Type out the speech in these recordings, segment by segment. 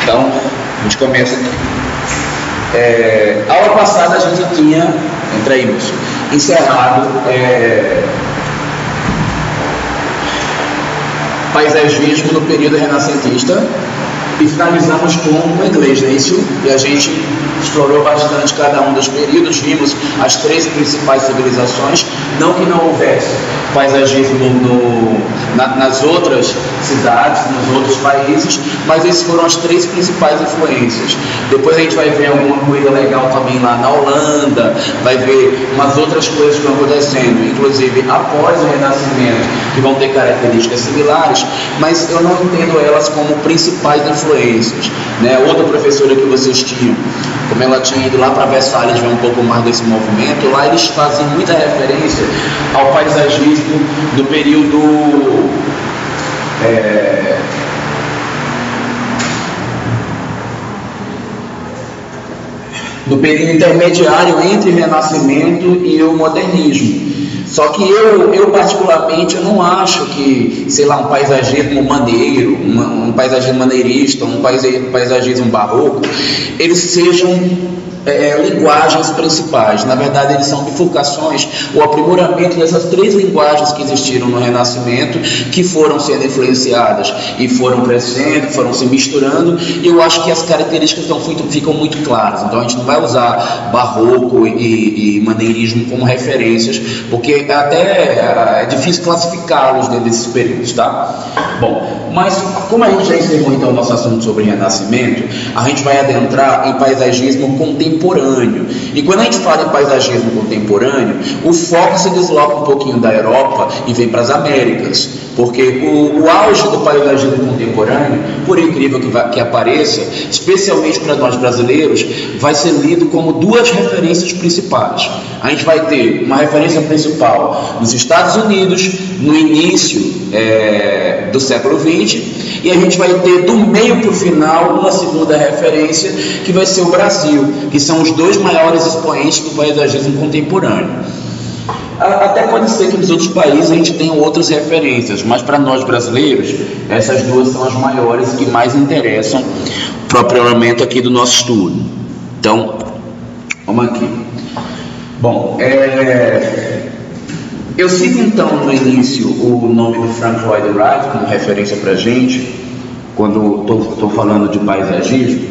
Então, a gente começa aqui. Aula passada a gente tinha, entra aí, moço, encerrado paisagismo no período renascentista e finalizamos com o inglês, não é isso? E a gente explorou bastante cada um dos períodos, vimos as 3 principais civilizações, não que não houvesse paisagismo nas outras cidades, nos outros países, mas esses foram as 3 principais influências. Depois a gente vai ver alguma coisa legal também lá na Holanda, vai ver umas outras coisas que estão acontecendo, inclusive após o Renascimento, que vão ter características similares, mas eu não entendo elas como principais influências, né? Outra professora que vocês tinham, como ela tinha ido lá para Versalhes ver um pouco mais desse movimento, lá eles fazem muita referência ao paisagismo do período intermediário entre o Renascimento e o modernismo. Só que eu particularmente, eu não acho que, sei lá, um paisagismo maneiro, um paisagismo maneirista, um paisagismo barroco, eles sejam linguagens principais. Na verdade, eles são bifurcações, o aprimoramento dessas 3 linguagens que existiram no Renascimento, que foram sendo influenciadas e foram crescendo, foram se misturando, e eu acho que as características ficam muito claras. Então a gente não vai usar barroco e maneirismo como referências, porque até é difícil classificá-los dentro desses períodos, tá? Bom, mas como a gente já encerrou então o nosso assunto sobre Renascimento, a gente vai adentrar em paisagismo contemporâneo. E quando a gente fala em paisagismo contemporâneo, o foco se desloca um pouquinho da Europa e vem para as Américas, porque o auge do paisagismo contemporâneo, por incrível que apareça, especialmente para nós brasileiros, vai ser lido como 2 referências principais. A gente vai ter uma referência principal nos Estados Unidos, no início do século XX, e a gente vai ter do meio para o final uma segunda referência, que vai ser o Brasil, que são os 2 maiores expoentes do paisagismo contemporâneo. Até pode ser que nos outros países a gente tenha outras referências, mas para nós brasileiros, essas 2 são as maiores que mais interessam para o aprimoramento aqui do nosso estudo. Então, vamos aqui. Bom, eu cito então no início o nome do Frank Lloyd Wright como referência para a gente, quando estou falando de paisagismo,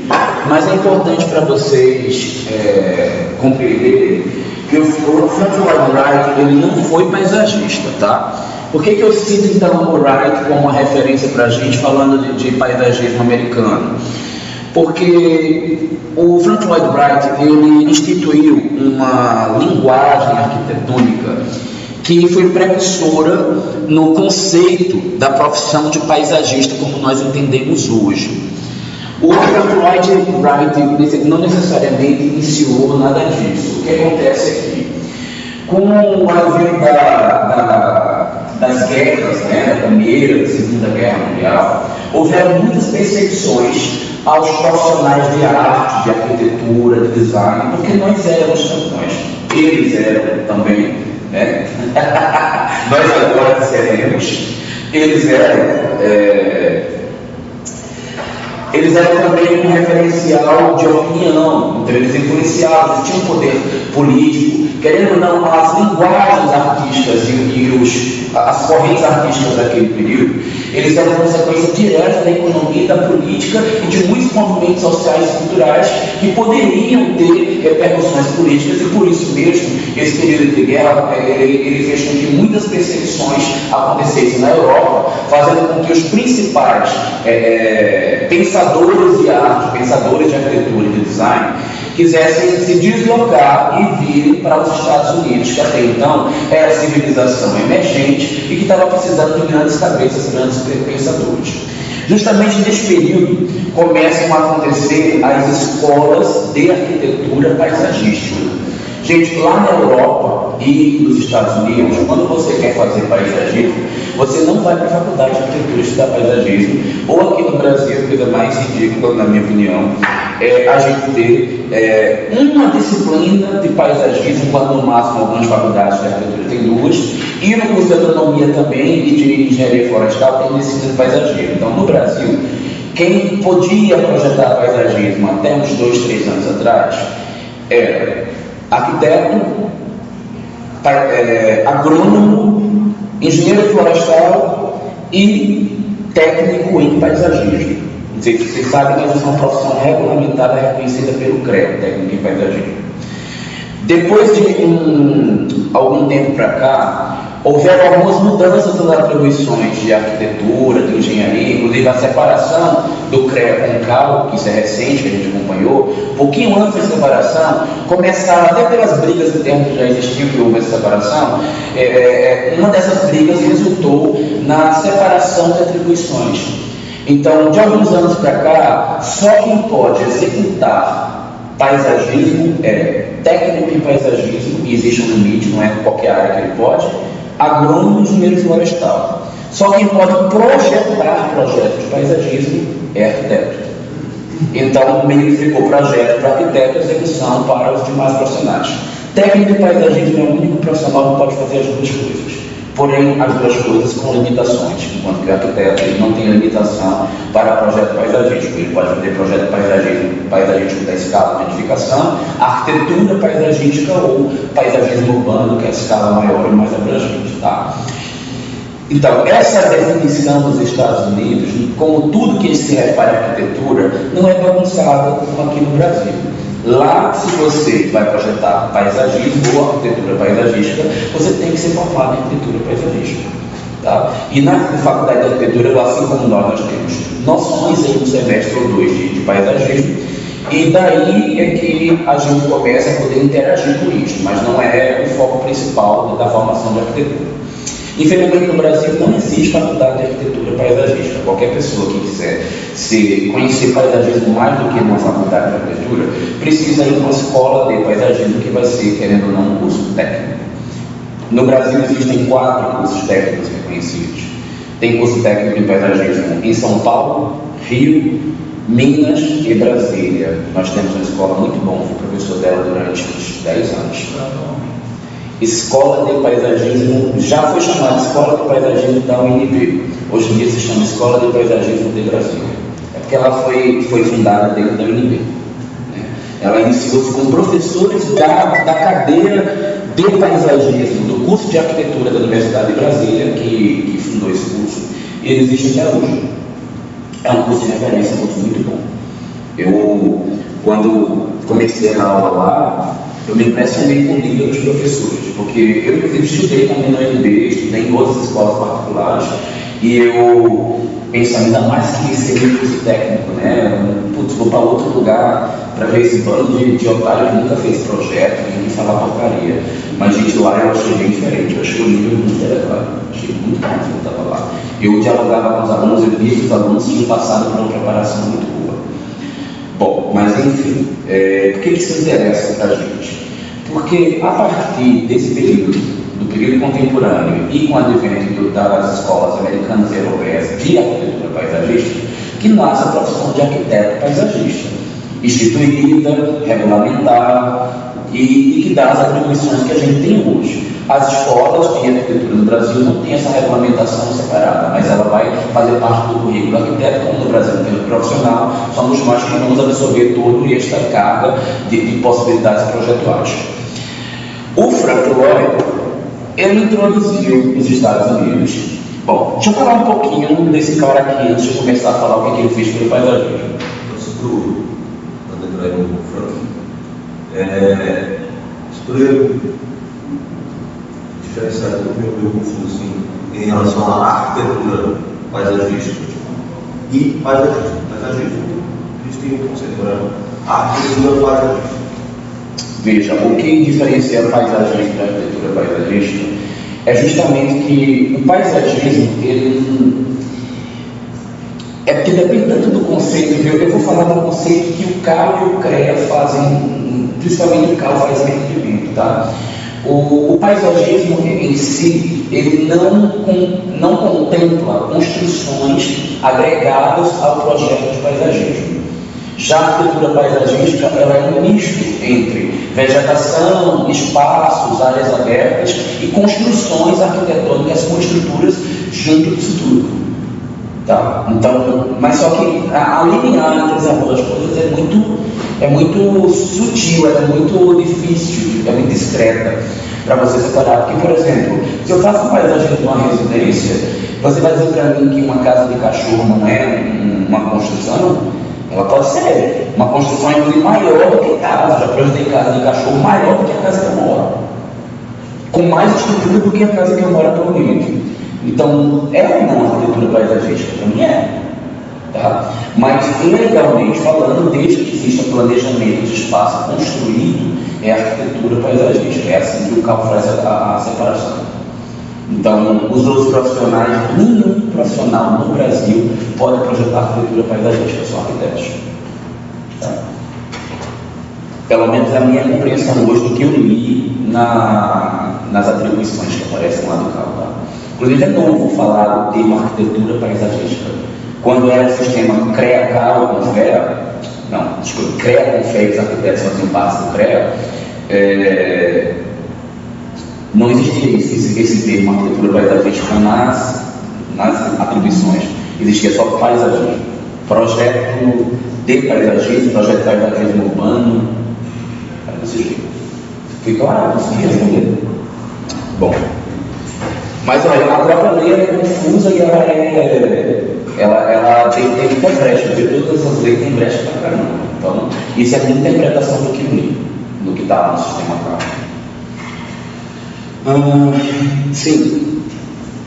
mas é importante para vocês compreenderem que o Frank Lloyd Wright ele não foi paisagista, tá? Por que eu cito então o Wright como uma referência para a gente falando de paisagismo americano? Porque o Frank Lloyd Wright ele instituiu uma linguagem arquitetônica que foi precursora no conceito da profissão de paisagista como nós entendemos hoje. O Frank Lloyd Wright não necessariamente iniciou nada disso. O que acontece aqui? Com o advento das guerras, da Primeira e Segunda Guerra Mundial, houveram muitas perseguições aos profissionais de arte, de arquitetura, de design, porque nós éramos campeões, eles eram também, né? Nós agora seremos, eles eram também um referencial de opinião, então eles influenciavam, eles tinham poder político, querendo ou não, as linguagens artísticas e as correntes artísticas daquele período, eles eram consequência direta da economia, da política e de muitos movimentos sociais e culturais que poderiam ter repercussões políticas, e por isso mesmo, esse período de guerra, ele fez com que muitas perseguições acontecessem na Europa, fazendo com que os principais pensadores de arte, pensadores de arquitetura e de design, quisessem se deslocar e virem para os Estados Unidos, que até então era a civilização emergente e que estava precisando de grandes cabeças, grandes pensadores. Justamente nesse período começam a acontecer as escolas de arquitetura paisagística. Gente, lá na Europa e nos Estados Unidos, quando você quer fazer paisagismo, você não vai para a faculdade de arquitetura estudar paisagismo, ou aqui no Brasil, coisa mais ridícula, na minha opinião, a gente ter uma disciplina de paisagismo, quando no máximo algumas faculdades de arquitetura tem duas, e no curso de agronomia também e de engenharia florestal tem disciplina de paisagismo. Então, no Brasil, quem podia projetar paisagismo até uns 2, 3 anos atrás era arquiteto, agrônomo, engenheiro florestal e técnico em paisagismo. Não sei se vocês sabem, mas isso é uma profissão regulamentada reconhecida pelo CREA, técnico em paisagismo. Depois de algum tempo para cá, houveram algumas mudanças nas atribuições de arquitetura, de engenharia, inclusive a separação do CREA com o CAL, que isso é recente, que a gente acompanhou. Um pouquinho antes da separação, começaram, até pelas brigas internas que já existiam, que houve essa separação, uma dessas brigas resultou na separação de atribuições. Então, de alguns anos para cá, só quem pode executar paisagismo é técnico em paisagismo, e existe um limite, não é qualquer área que ele pode, agrônomo e engenheiro florestal. Só quem pode projetar projetos de paisagismo é arquiteto. Então, meio que ficou projeto para arquiteto e execução para os demais profissionais. Técnico em paisagismo é o único profissional que pode fazer as duas coisas. Porém, as duas coisas com limitações, enquanto que o arquiteto ele não tem limitação para projeto paisagístico. Ele pode fazer projeto paisagístico da escala de edificação, arquitetura paisagística ou paisagismo urbano, que é a escala maior e mais abrangente. Tá? Então, essa definição dos Estados Unidos, como tudo que se refere à arquitetura, não é bagunçada como aqui no Brasil. Lá, se você vai projetar paisagismo ou arquitetura paisagística, você tem que ser formado em arquitetura paisagística. Tá? E na faculdade de arquitetura, assim como nós temos noções em um semestre ou dois de paisagismo, e daí é que a gente começa a poder interagir com isso, mas não é o foco principal da formação de arquitetura. Infelizmente, no Brasil não existe faculdade de arquitetura paisagística. Qualquer pessoa que quiser conhecer paisagismo mais do que numa faculdade de arquitetura, precisa ir para uma escola de paisagismo que vai ser, querendo ou não, um curso técnico. No Brasil existem 4 cursos técnicos reconhecidos. Tem curso técnico em paisagismo em São Paulo, Rio, Minas e Brasília. Nós temos uma escola muito boa, fui professor dela durante uns 10 anos. Escola de Paisagismo, já foi chamada Escola de Paisagismo da UNB. Hoje em dia se chama Escola de Paisagismo de Brasília. É porque ela foi fundada dentro da UNB. Né? Ela iniciou-se com professores da cadeira de paisagismo do curso de arquitetura da Universidade de Brasília, que fundou esse curso, e ele existe até hoje. É um curso de referência, um curso muito bom. Eu, quando comecei a aula lá, eu me impressionei com o nível dos professores, porque eu inclusive estudei também na UNB, estudei em outras escolas particulares, e eu penso ainda mais que seria um curso técnico, né? Putz, vou para outro lugar para ver esse bando de otário que nunca fez projeto, que nem falar porcaria. Mas, gente, lá eu achei bem diferente, eu achei o nível muito elevado, achei muito bom quando eu estava lá. Eu dialogava com os alunos, eu via que os alunos tinham passado por uma preparação muito boa. Bom, mas enfim, por que isso interessa para a gente? Porque a partir desse período, do período contemporâneo e com o advento das escolas americanas e europeias de arquitetura paisagística, que nasce a profissão de arquiteto paisagista, instituída, regulamentar e que dá as atribuições que a gente tem hoje. As escolas de arquitetura no Brasil não têm essa regulamentação separada, mas ela vai fazer parte do currículo do arquiteto, como no Brasil não tem um profissional, somos nós que vamos absorver toda esta carga de possibilidades projetuais. O Frank Lloyd, ele introduziu os Estados Unidos. Bom, deixa eu falar um pouquinho desse cara aqui, antes de começar a falar o que ele fez pelo paisagismo. Quando entrar no Frank, escolher diferenciar meu confuso assim, em relação à arquitetura paisagística e paisagismo. Existem um conceito, né? A arquitetura paisagística. Veja, o que diferencia o paisagismo da arquitetura paisagística é justamente que o paisagismo, ele é porque depende tanto do conceito, viu? Eu vou falar do conceito que o CAL e o CREA fazem, principalmente o CAL faz entendimento, tá? O paisagismo em si, ele não contempla construções agregadas ao projeto de paisagismo. Já a arquitetura paisagística, ela é um misto entre vegetação, espaços, áreas abertas e construções arquitetônicas com estruturas junto disso tudo. Tá? Então, mas só que a linear entre essas duas coisas é muito sutil, é muito difícil, é muito discreta para você separar. Porque, por exemplo, se eu faço paisagem de uma residência, você vai dizer para mim que uma casa de cachorro não é uma construção? Ela pode ser uma construção inclusive maior do que casa. Já projetei casa de cachorro maior do que a casa que eu moro, com mais estrutura do que a casa que eu moro atualmente. Então, é uma arquitetura paisagística, para mim é. Tá? Mas, legalmente falando, desde que exista planejamento de espaço construído, é arquitetura paisagística. É assim que o CAL faz a separação. Então, os outros profissionais, nenhum profissional no Brasil pode projetar arquitetura paisagística, são arquitetos. Tá? Pelo menos a minha compreensão hoje do que eu li nas atribuições que aparecem lá do CAL. Tá? Inclusive, é novo falar do termo arquitetura paisagística. Quando era o sistema CREA-CAL com FEA, CREA com FEA, os arquitetos faziam parte do CREA, não existia esse termo arquitetura paisagística nas atribuições. Existia só paisagismo, projeto de paisagismo, projeto de paisagismo urbano. Foi claro, consegui responder. Bom, mas olha, a própria lei é confusa e ela tem muita brecha, porque todas as leis têm brecha pra caramba. Então, isso é muita interpretação do que li, do que está no sistema CAL. Sim,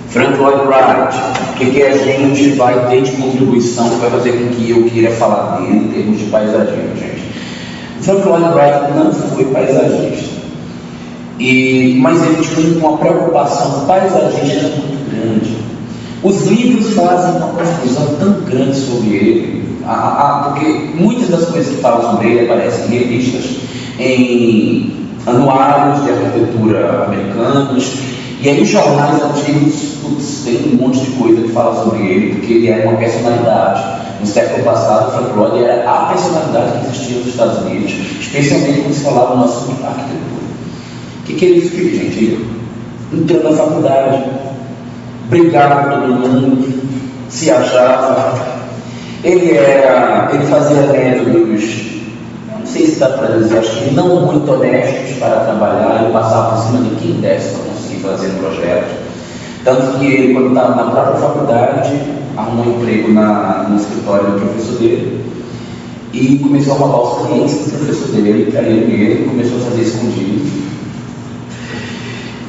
Frank Lloyd Wright, o que a gente vai ter de contribuição que vai fazer com que eu queira falar dele em termos de paisagismo, gente? Frank Lloyd Wright não foi paisagista, mas ele tinha uma preocupação paisagística muito grande. Os livros fazem uma confusão tão grande sobre ele, porque muitas das coisas que falam sobre ele aparecem em revistas, em anuários de arquitetura americanos, e aí os jornais antigos tem um monte de coisa que fala sobre ele, porque ele era uma personalidade. No século passado, Frank Lloyd era a personalidade que existia nos Estados Unidos, especialmente quando se falava no assunto de arquitetura. O que ele fez, gente? Ele entrou na faculdade, brigava com todo mundo, se achava. Ele fazia métodos, não sei se dá para dizer, acho que não muito honestos para trabalhar. Ele passava por cima de quem desse para conseguir fazer um projeto. Tanto que ele, quando estava na própria faculdade, arrumou um emprego no escritório do professor dele e começou a roubar os clientes do professor dele para ele mesmo, começou a fazer escondido.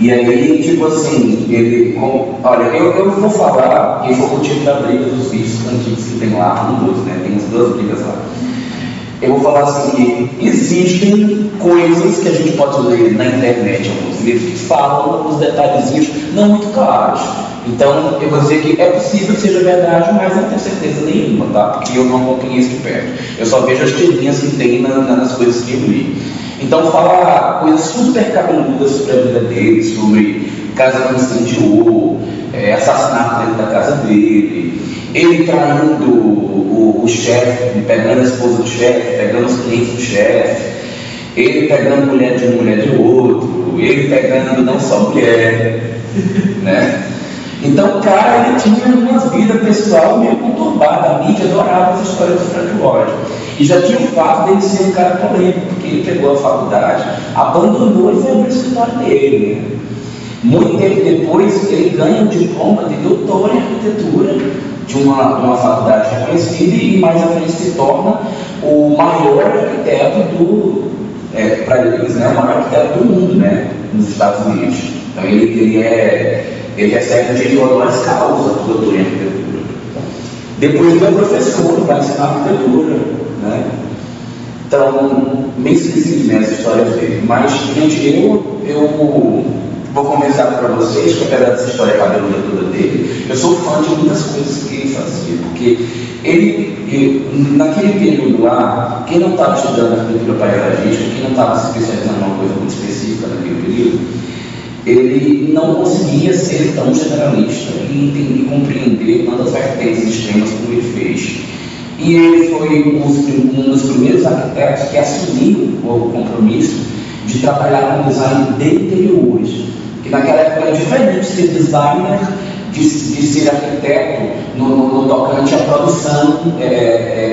E aí, tipo assim, olha, eu vou falar, e foi o motivo da briga dos vídeos antigos que tem lá, tem umas duas brigas lá. Eu vou falar assim, que existem coisas que a gente pode ler na internet, alguns livros que falam uns detalhezinhos não muito claros. Então, eu vou dizer que é possível que seja verdade, mas não tenho certeza nenhuma, tá? Porque eu não acompanhei isso de perto. Eu só vejo as tirinhas que tem nas coisas que eu li. Então, fala coisas super cabeludas sobre a vida dele, sobre casa que incendiou, assassinato dentro da casa dele, ele traindo o chefe, pegando a esposa do chefe, pegando os clientes do chefe, ele pegando mulher de um, mulher de outro, ele pegando não só mulher, né? Então, o cara, ele tinha uma vida pessoal meio conturbada. A mídia adorava essa história do Frank Lloyd. E já tinha o fato dele ser um cara polêmico, porque ele pegou a faculdade, abandonou e foi abrir o escritório dele. Né? Muito tempo depois, ele ganha um diploma de doutor em arquitetura de uma faculdade reconhecida e mais à frente se torna o maior arquiteto para eles, né? O maior arquiteto do mundo, né? Nos Estados Unidos. Então, ele recebe o título honoris causa do doutor em arquitetura. Depois ele é professor, vai ensinar arquitetura, né? Então, meio esquisito, né, essa história dele. Mas, gente, eu vou começar para vocês, que apesar dessa história cabeluda toda dele, eu sou fã de muitas coisas que ele fazia, porque ele naquele período lá, quem não estava estudando arquitetura paisagística, quem não estava se especializando em uma coisa muito específica naquele período, ele não conseguia ser tão generalista e compreender tantas vertentes extremas como ele fez. E ele foi um dos primeiros arquitetos que assumiu o compromisso de trabalhar com design de interiores, que naquela época era diferente ser designer de ser arquiteto no tocante à produção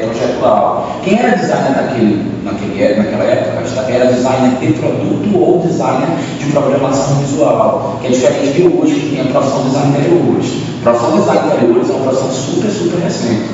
projetual. Quem era designer naquela época era designer de produto ou designer de programação visual, que é diferente de hoje, que tem a profissão design interiores. A profissão design interiores é uma profissão super recente.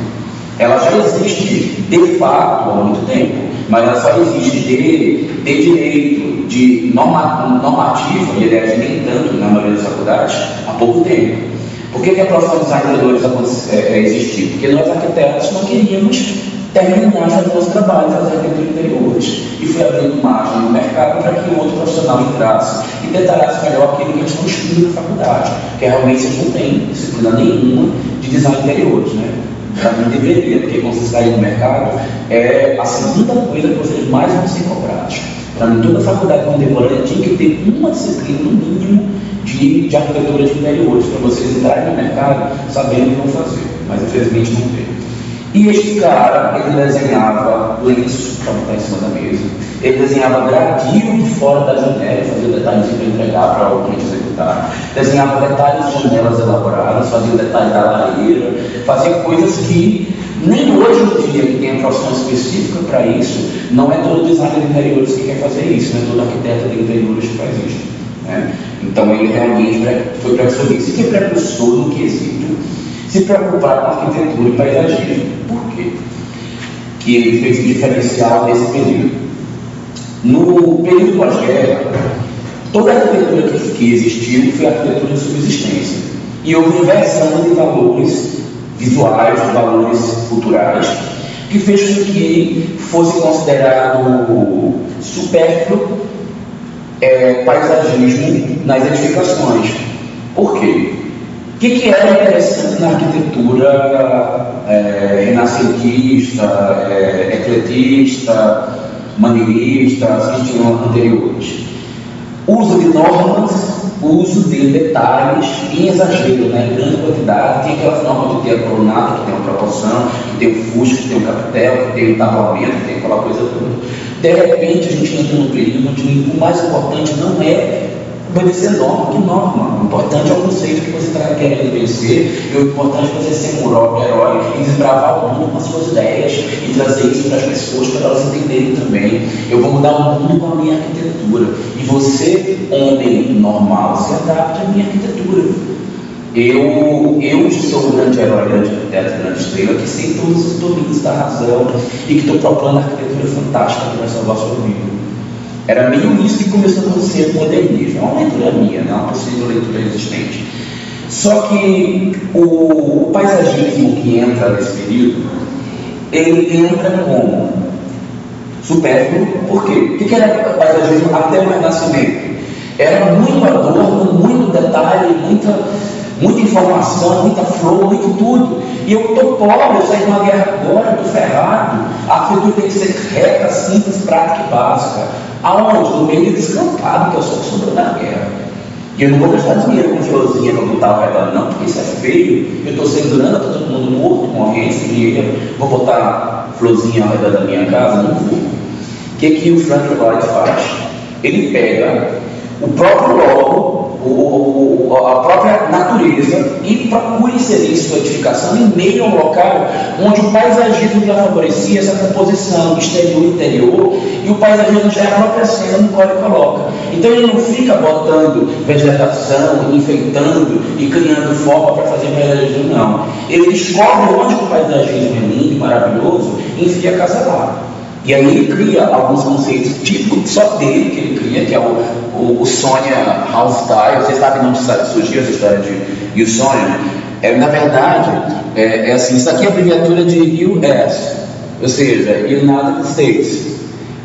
Ela já existe de fato há muito tempo, mas ela só existe de direito, de normativo, e aliás nem tanto na maioria das faculdades, há pouco tempo. Por que a profissão de design interiores existiu? Porque nós arquitetos não queríamos terminar de fazer nosso trabalho, fazer arquitetura de interiores. E foi abrindo margem no mercado para que um outro profissional entrasse e detalhasse melhor aquilo que a gente não estuda na faculdade, que realmente vocês não têm disciplina nenhuma de design de interiores, né? Para mim deveria, porque quando vocês saírem no mercado, é a segunda coisa que vocês mais vão ser cobrados. Para mim, toda a faculdade contemporânea tinha que ter uma disciplina, no mínimo, de arquitetura de interiores, para vocês entrarem no mercado sabendo o que vão fazer, mas infelizmente não tem. E este cara, ele desenhava lenços para botar em cima da mesa, ele desenhava gradil de fora da janela, fazia detalhes para entregar para o cliente executar, desenhava detalhes de janelas elaboradas, fazia o detalhe da lareira, fazia coisas que nem hoje em dia, que tem uma profissão específica para isso, não é todo designer de interiores que quer fazer isso, não é todo arquiteto de interiores que faz isso. Né? Então ele realmente foi precursor nisso. E foi precursor no quesito se preocupar com arquitetura e paisagismo. Por quê? Que ele fez o diferencial nesse período. No período pós-guerra, toda a arquitetura que existiu foi a arquitetura de subsistência. E houve inversão de valores visuais, de valores culturais, que fez com que fosse considerado supérfluo paisagismo nas edificações. Por quê? O que era interessante na arquitetura renascentista, ecletista, maneirista, as que tinham anteriores? Uso de normas, uso de detalhes em exagero, né? Em grande quantidade. Tem aquelas normas de ter a colunata, que tem uma proporção, que tem o fusto, que tem o capitel, que tem o tabulamento, que tem aquela coisa toda. De repente a gente entra num período onde o mais importante não é obedecer norma. Que norma? O importante é o conceito que você está querendo vencer, e o importante é você ser um herói e desbravar o mundo com as suas ideias e trazer isso para as pessoas, para elas entenderem também. Eu vou mudar o mundo com a minha arquitetura, e você, homem normal, se adapte à minha arquitetura. Eu sou o grande herói, grande arquiteto, grande estrela, que sei todos os domínios da razão e que estou propondo arquitetura fantástica que vai salvar a sua vida. Era meio isso que começou a acontecer com o modernismo. É uma leitura minha, não é uma possível leitura existente. Só que o paisagismo que entra nesse período, ele entra como supérfluo. Por quê? O que era paisagismo até o Renascimento? Era muito adorno, muito detalhe, muita informação, muita flor, muito tudo. E eu estou pobre, eu saí de uma guerra agora, estou ferrado. A arquitetura tem que ser reta, simples, prática e básica. Aonde? No meio do descampado, que é o sol que sobrou da guerra. E eu não vou gastar dinheiro com florzinha para botar ao redor, não, porque isso é feio. Eu estou sem grana, está todo mundo morto, morrendo, sem dinheiro. Vou botar florzinha ao redor da minha casa? Não vou. O que o Frank Lloyd faz? Ele pega o próprio logo, a própria natureza, e procura inserir sua edificação em meio a um local onde o paisagismo já favorecia essa composição exterior e interior, e o paisagismo já é a própria cena no qual ele coloca. Então ele não fica botando vegetação, enfeitando e criando forma para fazer paisagismo, não. Ele descobre onde o paisagismo é lindo e maravilhoso e enfia a casa lá. E aí ele cria alguns conceitos típicos só dele, que ele cria, que é o Sonia House Style. Vocês sabem de onde surgiu essa história de Sonia? Na verdade, assim, isso aqui é a abreviatura de US, ou seja, United States,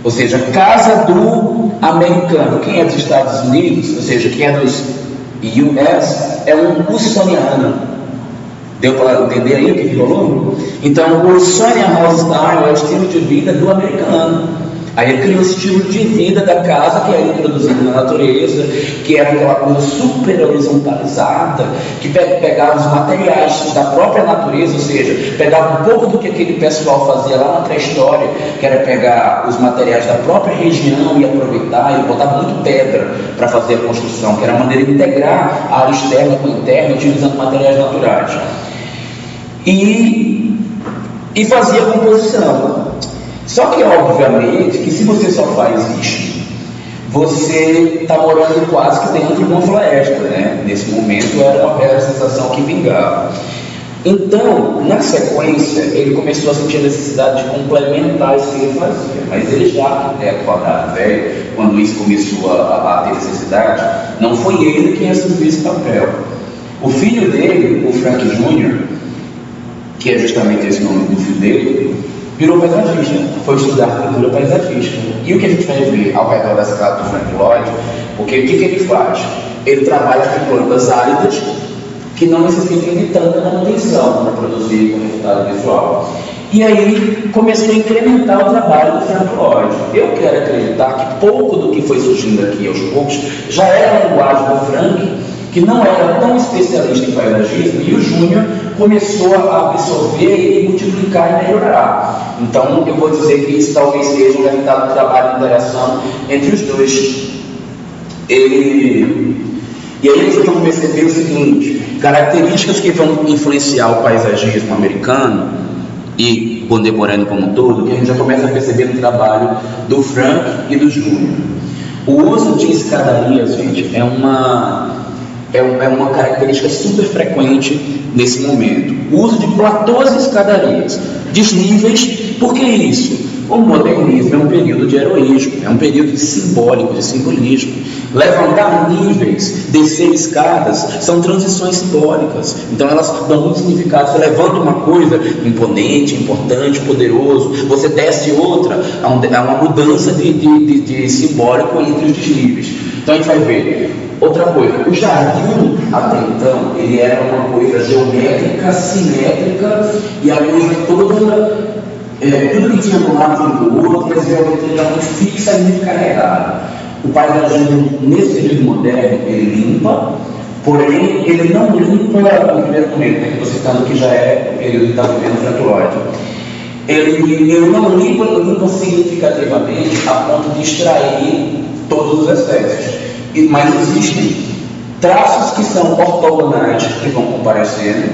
ou seja, Casa do Americano. Quem é dos Estados Unidos, ou seja, quem é dos US, é um Usoniano. Deu para entender aí o que rolou? Então, o Sonia House Style é o estilo de vida do americano. Aí ele criou o estilo de vida da casa que era introduzido na natureza, que era aquela coisa super horizontalizada, que pegava os materiais da própria natureza, ou seja, pegava um pouco do que aquele pessoal fazia lá na pré-história, que era pegar os materiais da própria região e aproveitar, e botava muito pedra para fazer a construção, que era a maneira de integrar a área externa com a interna, utilizando materiais naturais. E fazia a composição. Só que, obviamente, que se você só faz isso, você está morando quase que dentro de uma floresta, né? Nesse momento era a sensação que vingava. Então, na sequência, ele começou a sentir a necessidade de complementar isso que ele fazia. Mas ele já, arquiteto quadrado velho, quando isso começou a ter necessidade, não foi ele quem assumiu esse papel. O filho dele, o Frank Jr., que é justamente esse nome do filho dele, virou paisagista, foi estudar arquitetura paisagística. E o que a gente vai ver ao redor dessa casa do Frank Lloyd, porque o que ele faz? Ele trabalha com plantas áridas que não necessitam de tanta manutenção para produzir um resultado visual. E aí começou a incrementar o trabalho do Frank Lloyd. Eu quero acreditar que pouco do que foi surgindo aqui aos poucos já era a linguagem do Frank, que não era tão especialista em paisagismo, e o Júnior começou a absorver e multiplicar e melhorar. Então eu vou dizer que isso talvez seja um resultado do trabalho de interação entre os dois. E aí vocês vão perceber o seguinte: características que vão influenciar o paisagismo americano e contemporâneo como um todo, que a gente já começa a perceber no trabalho do Frank e do Júnior. O uso de escadarias, gente, é uma característica super frequente nesse momento. O uso de platôs e escadarias, desníveis. Por que isso? O modernismo é um período de heroísmo, é um período simbólico, de simbolismo. Levantar níveis, descer escadas, são transições simbólicas. Então elas dão muito significado. Você levanta uma coisa imponente, importante, poderoso, você desce outra, há uma mudança de simbólico entre os desníveis. Então a gente vai ver. Outra coisa, o jardim, até então, ele era uma coisa geométrica, simétrica, e a coisa toda, tudo que tinha do lado do outro, a geometria era muito fixa e muito carregada. O paisagismo, nesse período moderno, ele limpa, porém, ele não limpa no primeiro momento, né, que você está no que já é o período que está vivendo Frank Lloyd. Ele não limpa significativamente a ponto de extrair todos os excessos. Mas existem traços que são ortogonais, que vão comparecendo,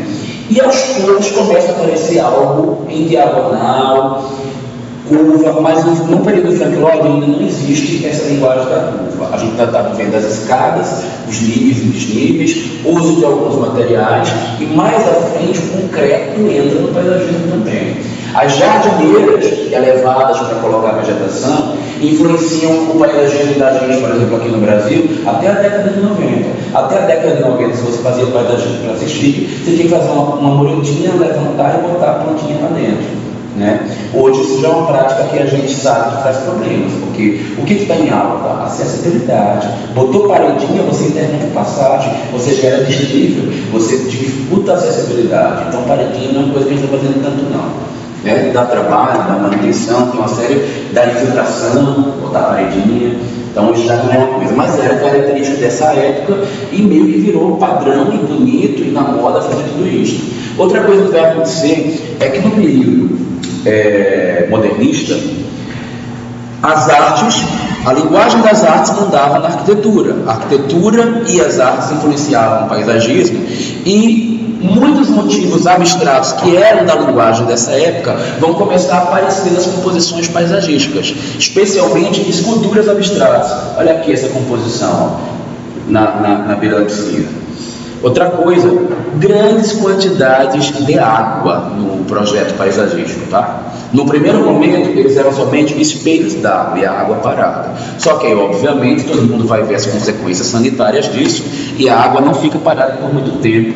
e aos poucos começa a aparecer algo em diagonal, curva, mas no período Frank Lloyd ainda não existe essa linguagem da curva. A gente ainda está vendo as escadas, os níveis e desníveis, uso de alguns materiais, e mais à frente o concreto entra no paisagismo também. As jardineiras elevadas para colocar vegetação influenciam o paisagismo da gente, por exemplo, aqui no Brasil, até a década de 90. Até a década de 90, se você fazia paisagismo para assistir, você tinha que fazer uma muretinha, levantar e botar a plantinha lá dentro. Né? Hoje isso já é uma prática que a gente sabe que traz problemas, porque o que está em alta? Acessibilidade. Botou paredinha, você interrompe passagem, você gera desnível, você dificulta a acessibilidade. Então paredinha não é uma coisa que a gente está fazendo tanto não. Dá trabalho, dá manutenção, tem uma série da infiltração, botar paredinha. Então isso já não é uma coisa, mas era característica dessa época e meio que virou padrão e bonito e na moda fazer tudo isso. Outra coisa que vai acontecer é que no período modernista, as artes, a linguagem das artes mandava na arquitetura. A arquitetura e as artes influenciavam o paisagismo e muitos motivos abstratos que eram da linguagem dessa época vão começar a aparecer nas composições paisagísticas, especialmente esculturas abstratas. Olha aqui essa composição, ó, na beira da piscina. Outra coisa, grandes quantidades de água no projeto paisagístico, tá? No primeiro momento, eles eram somente espelhos d'água e a água parada. Só que, obviamente, todo mundo vai ver as consequências sanitárias disso e a água não fica parada por muito tempo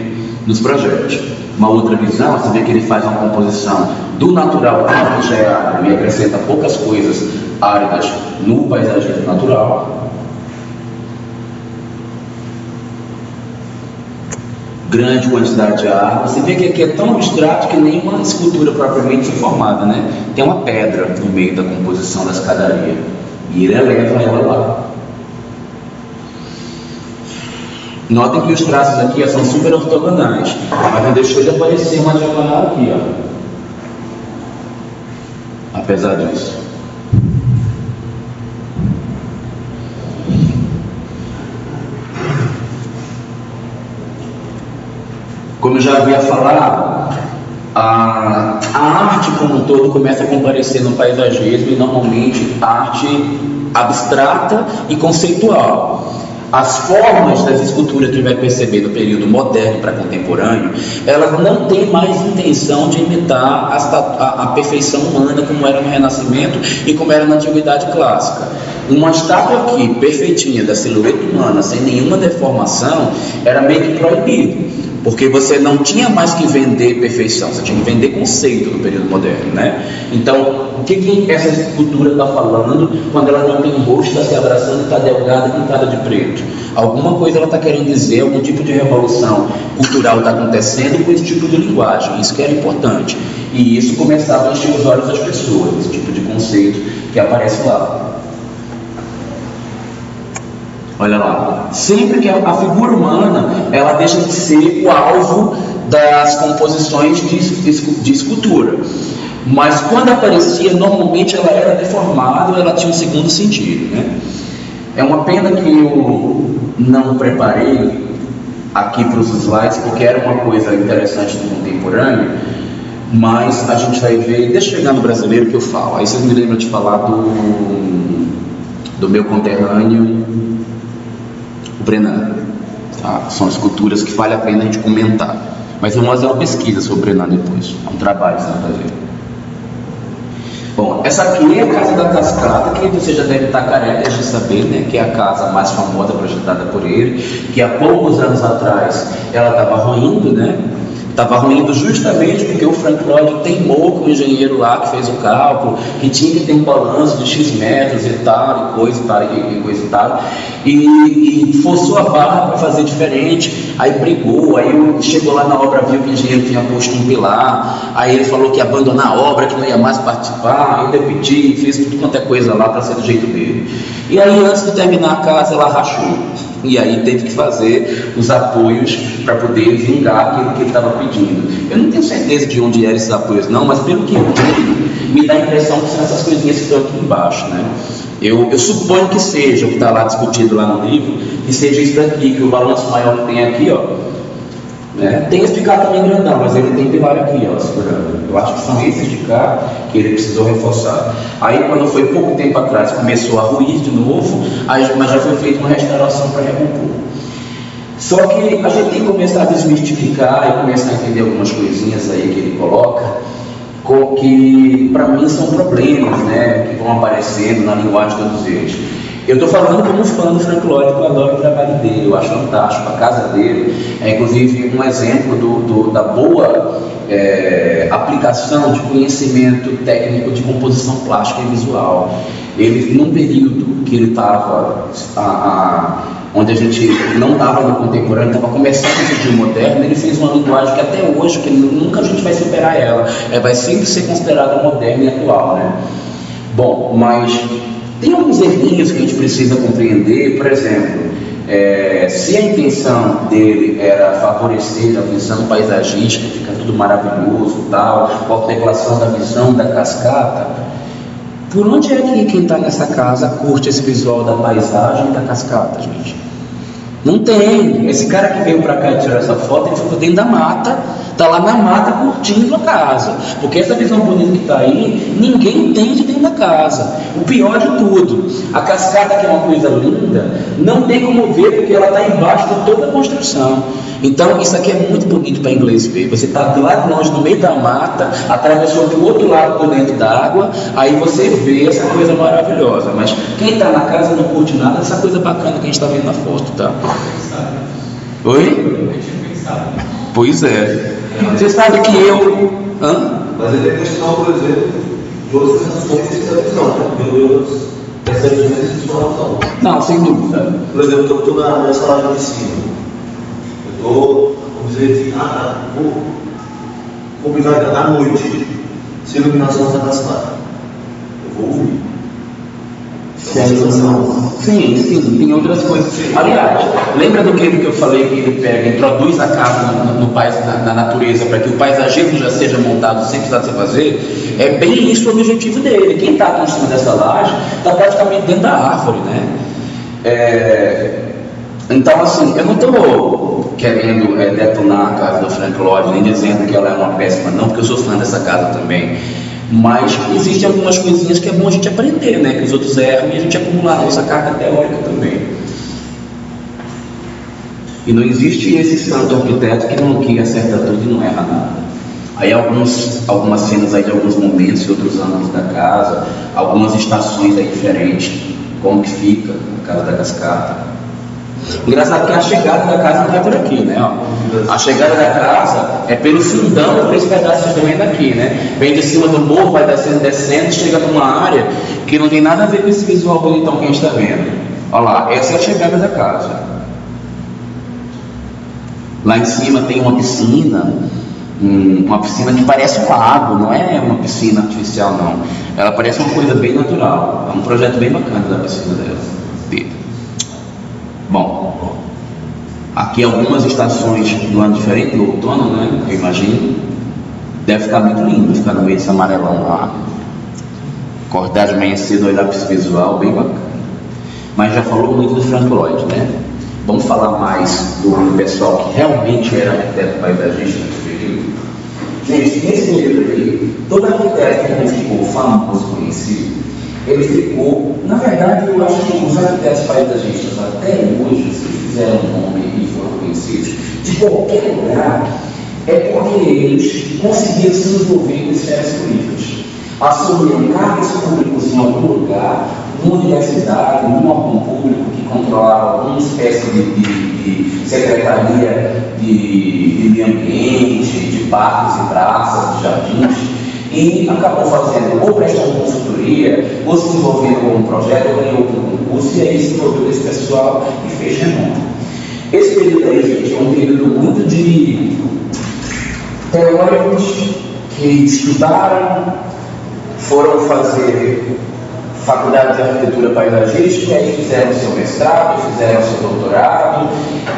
nos projetos. Uma outra visão, você vê que ele faz uma composição do natural, que já é árido, e acrescenta poucas coisas áridas no paisagismo natural. grande quantidade de água. Você vê que aqui é tão abstrato que nem uma escultura propriamente formada, né? Tem uma pedra no meio da composição da escadaria e ele eleva ela lá. Notem que os traços aqui são super ortogonais, mas não deixou de aparecer uma diagonal aqui, ó. Apesar disso. Como eu já havia falado, a arte como um todo começa a comparecer no paisagismo, e normalmente arte abstrata e conceitual. As formas das esculturas que a gente vai perceber no período moderno para contemporâneo, elas não têm mais intenção de imitar a perfeição humana como era no Renascimento e como era na Antiguidade Clássica. Uma estátua aqui, perfeitinha, da silhueta humana, sem nenhuma deformação, era meio que proibido. Porque você não tinha mais que vender perfeição, você tinha que vender conceito no período moderno, né? Então, o que essa escultura está falando quando ela não tem rosto, está se abraçando e está delgada e pintada de preto? Alguma coisa ela está querendo dizer, algum tipo de revolução cultural está acontecendo com esse tipo de linguagem, isso que era importante. E isso começava a encher os olhos das pessoas, esse tipo de conceito que aparece lá. Olha lá, sempre que a figura humana, ela deixa de ser o alvo das composições de escultura. Mas quando aparecia, normalmente ela era deformada, ela tinha um segundo sentido, né? É uma pena que eu não preparei aqui para os slides, porque era uma coisa interessante do contemporâneo, mas a gente vai ver, deixa eu chegar no brasileiro que eu falo, aí vocês me lembram de falar do meu conterrâneo, o Brenan, tá? São esculturas que vale a pena a gente comentar, mas vamos fazer uma pesquisa sobre o Brenan depois, é um trabalho que você vai fazer. Bom, essa aqui é a Casa da Cascata, que você já deve estar careca de saber, né? Que é a casa mais famosa projetada por ele, que há poucos anos atrás ela estava ruindo, né? Estava ruindo justamente porque o Frank Lloyd teimou com o engenheiro lá que fez o cálculo, que tinha que ter um balanço de X metros e tal, e coisa e tal, e forçou a barra para fazer diferente, aí brigou, aí chegou lá na obra, viu que o engenheiro tinha posto um pilar, aí ele falou que ia abandonar a obra, que não ia mais participar, aí eu pedi, fez tudo quanto é coisa lá para ser do jeito dele. E aí antes de terminar a casa ela rachou. E aí teve que fazer os apoios para poder vingar aquilo que ele estava pedindo. Eu não tenho certeza de onde eram esses apoios não, mas pelo que eu vi, me dá a impressão que são essas coisinhas que estão aqui embaixo, né? Eu suponho que seja o que está lá discutido lá no livro, que seja isso daqui, que o balanço maior que tem aqui, ó, né? Tem esse de cá também grandão, mas ele tem pilar aqui, ó, segurando. Eu acho que são esses de cá que ele precisou reforçar. Aí, quando foi pouco tempo atrás, começou a ruir de novo, mas já foi feita uma restauração para recompor. Só que a gente tem que começar a desmistificar e começar a entender algumas coisinhas aí que ele coloca, que para mim são problemas, né, que vão aparecendo na linguagem de todos eles. Eu estou falando como fã do Frank Lloyd, que eu adoro o trabalho dele, eu acho fantástico, a casa dele é inclusive um exemplo da boa aplicação de conhecimento técnico de composição plástica e visual. Ele, num período que ele estava, onde a gente não estava no contemporâneo, estava começando a surgir o moderno, ele fez uma linguagem que até hoje, que nunca a gente vai superar ela, vai sempre ser considerada moderna e atual, né? Bom, mas tem alguns errinhos que a gente precisa compreender. Por exemplo, se a intenção dele era favorecer a visão paisagística, fica tudo maravilhoso, tal, a contemplação da visão da cascata, por onde é que quem está nessa casa curte esse visual da paisagem e da cascata, gente? Não tem. Esse cara que veio para cá e tirou essa foto, ele foi dentro da mata, está lá na mata curtindo a casa, porque essa visão bonita que está aí, ninguém entende dentro da casa. O pior de tudo, a cascata, que é uma coisa linda, não tem como ver porque ela está embaixo de toda a construção. Então isso aqui é muito bonito para inglês ver. Você está lá longe, no meio da mata, atravessou do outro lado por dentro da água, aí você vê essa coisa maravilhosa. Mas quem está na casa não curte nada dessa coisa bacana que a gente está vendo na foto, tá? Oi? Pois é. Você sabe que eu... Mas ele é questão, por exemplo, de outras sensações de televisão, né? Eu percebo vezes de informação. Não, sem dúvida. Por exemplo, eu estou na escalagem de cima. Eu estou dizer que, vou combinar à noite, se a iluminação está da cidade. Eu vou ouvir. Sim, tem outras coisas. Aliás, lembra do que eu falei que ele pega, introduz a casa na natureza para que o paisagismo já seja montado sem precisar de se fazer? É bem isso o objetivo dele. Quem está construindo essa laje está praticamente dentro da árvore, né? Então, assim, eu não estou querendo detonar a casa do Frank Lloyd, nem dizendo que ela é uma péssima, não, porque eu sou fã dessa casa também. Mas existem algumas coisinhas que é bom a gente aprender, né? Que os outros erram e a gente acumular a nossa carga teórica também. E não existe esse santo arquiteto que acerta tudo e não erra nada. Aí algumas cenas aí de alguns momentos e outros ângulos da casa, algumas estações aí diferentes, como que fica a casa da cascata. Engraçado que a chegada da casa não é por aqui, né? A chegada da casa é pelo fundão, por esse pedaço que vem daqui, né? Vem de cima do morro, vai descendo, chega numa área que não tem nada a ver com esse visual bonitão que a gente está vendo. Olha lá, essa é a chegada da casa. Lá em cima tem uma piscina que parece um lago, não é uma piscina artificial, não. Ela parece uma coisa bem natural. É um projeto bem bacana da piscina dele. Bom, aqui algumas estações do ano diferente, do outono, né? Eu imagino. Deve ficar muito lindo, ficar no meio desse amarelão lá. Acordar de manhã cedo, olhar para esse visual, bem bacana. Mas já falou muito do Frank Lloyd, né? Vamos falar mais do pessoal que realmente era arquiteto paisagista nesse período. Gente, nesse período aí, todo arquiteto que ficou famoso, conhecido, ele ficou, na verdade, eu acho que os arquitetos paisagistas até hoje, se fizeram um nome e foram conhecidos, de qualquer lugar, é porque eles conseguiram se envolver em esferas políticas. Assumiram cargos públicos em algum lugar, numa universidade, num órgão público que controlava alguma espécie de secretaria de meio ambiente, de parques e praças, de jardins, e acabou fazendo, ou prestando consultoria, ou se envolvendo com um projeto, ou em outro concurso, e aí se envolveu esse pessoal e fez renome. Esse período aí, gente, é um período muito de teóricos que estudaram, foram fazer faculdade de arquitetura paisagística, e aí fizeram seu mestrado, fizeram seu doutorado,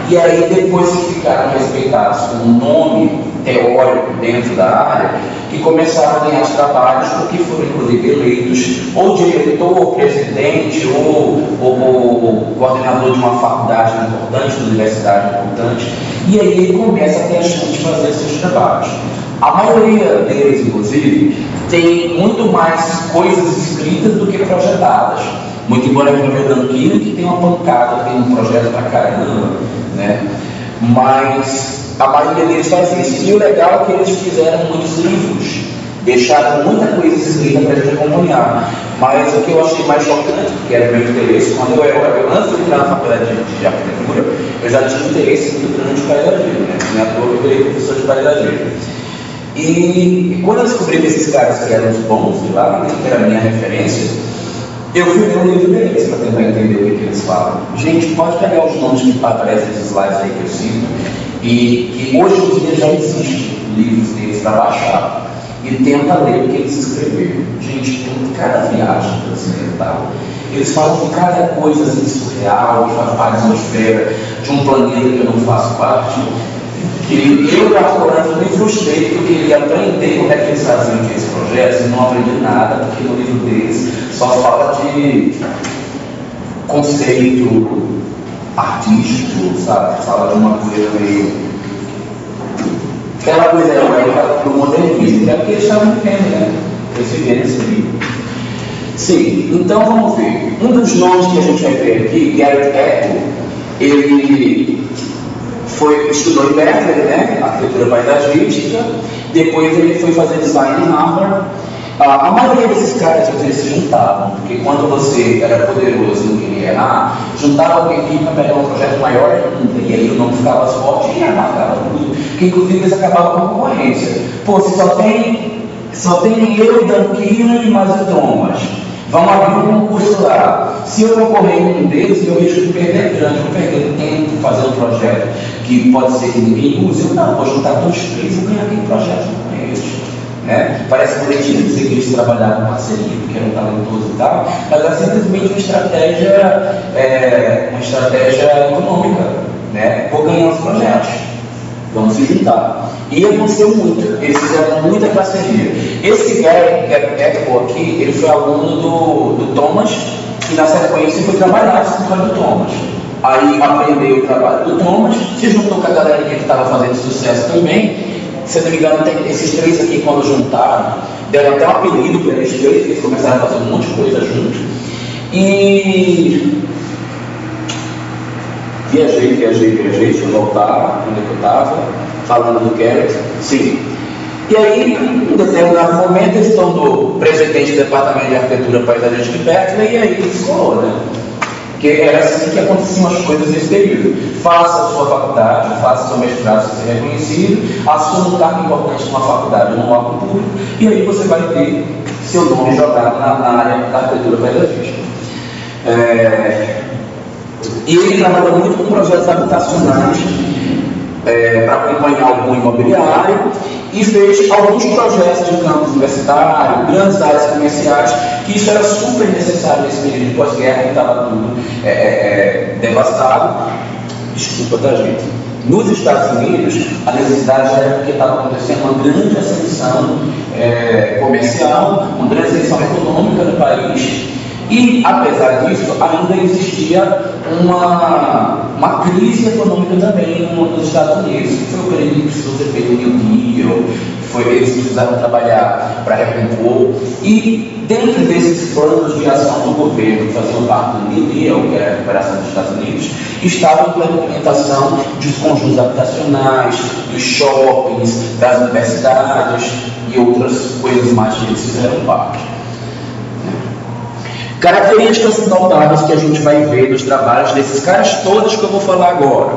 e aí depois que ficaram respeitados com um nome teórico dentro da área, que começaram a ganhar os trabalhos, porque foram inclusive eleitos ou diretor, presidente, ou coordenador de uma faculdade importante, de uma universidade importante, e aí ele começa a ter a chance de fazer seus trabalhos. A maioria deles, inclusive, tem muito mais coisas escritas do que projetadas. Muito embora eu veja o Danquino, que tem uma pancada, tem um projeto pra caramba, né? Mas a maioria deles faz isso. E o legal é que eles fizeram muitos livros, deixaram muita coisa escrita para a gente acompanhar. Mas o que eu achei mais chocante, que era o meu interesse, quando antes de entrar na faculdade de arquitetura, eu já tinha interesse muito grande de paisagismo, né? Na época eu virei professor de paisagismo. E quando eu descobri que esses caras que eram os bons de lá, né, que era a minha referência, eu fui ler um livro deles para tentar entender o que eles falam. Gente, pode pegar os nomes que aparecem nesses slides aí que eu cito, e que hoje em dia já existem livros deles para baixar, e tenta ler o que eles escreveram. Gente, tem cada viagem transcendental. Eles falam de cada coisa assim, surreal, que faz parte da atmosfera, de um planeta que eu não faço parte. E eu, particularmente, me frustrei porque eu queria aprender como é que eles faziam aqueles projetos e não aprendi nada, porque no livro deles só fala de conceito artístico, sabe? Fala de uma coisa meio... aquela coisa era para o modernismo, que é porque eles estavam vivendo, né? Eles viveram esse livro. Sim, então vamos ver. Um dos nomes que a gente vai ver aqui, Garrett Echo, ele estudou em Berkeley, né, arquitetura paisagística, depois ele foi fazer design em Harvard. A maioria desses caras eles se juntavam, porque quando você era poderoso e não queria errar, juntava alguém para pegar um projeto maior ainda, e aí o nome ficava forte e amargava tudo, que inclusive eles acabavam com a concorrência. Pô, se só tem eu, Danquino e mais o Thomas. Vão abrir um concurso lá. Se eu concorrer em um deles, meu risco de perder é grande. Vou perder tempo fazendo um projeto que pode ser que ninguém use. Eu não, vou juntar 2, 3 e ganhar aquele projeto com eles. Né? Parece bonitinho dizer que eles trabalharam em parceria, porque eram talentosos e tal, mas é simplesmente uma estratégia econômica. Né? Vou ganhar os projetos. Vamos se juntar. E aconteceu muito, eles fizeram muita parceria. Esse Gecko aqui, ele foi aluno do Thomas, e na sequência foi trabalhar no escritório do Thomas. Aí aprendeu o trabalho do Thomas, se juntou com a galerinha que estava fazendo sucesso também. Se não me engano, esses 3 aqui, quando juntaram, deram até um apelido para eles 3, eles começaram a fazer um monte de coisa juntos. E viajei, deixa eu voltar onde eu estava, falando do Garrett, sim. E aí, em determinado momento, ele se tornou presidente do Departamento de Arquitetura Paisagística de Berkeley, e aí ele escolou, né? Porque era assim que aconteciam as coisas nesse período. Faça a sua faculdade, faça seu mestrado, ser reconhecido, assuma um cargo importante numa faculdade ou num órgão público, e aí você vai ter seu nome jogado na área da arquitetura paisagística. E ele trabalha muito com projetos habitacionais para acompanhar algum imobiliário e fez alguns projetos de campus universitário, grandes áreas comerciais, que isso era super necessário nesse período de pós-guerra, que estava tudo devastado. Desculpa, tá, gente? Nos Estados Unidos, a necessidade era porque estava acontecendo uma grande ascensão comercial, uma grande ascensão econômica no país. E, apesar disso, ainda existia uma crise econômica também nos Estados Unidos, que foi o período que precisou ser feito o New Deal, eles precisaram trabalhar para recompor. E, dentro desses planos de ação do governo que faziam parte do New Deal, que era a recuperação dos Estados Unidos, estava a implementação dos conjuntos habitacionais, dos shoppings, das universidades e outras coisas mais que eles fizeram parte. Características notáveis que a gente vai ver nos trabalhos desses caras todos que eu vou falar agora.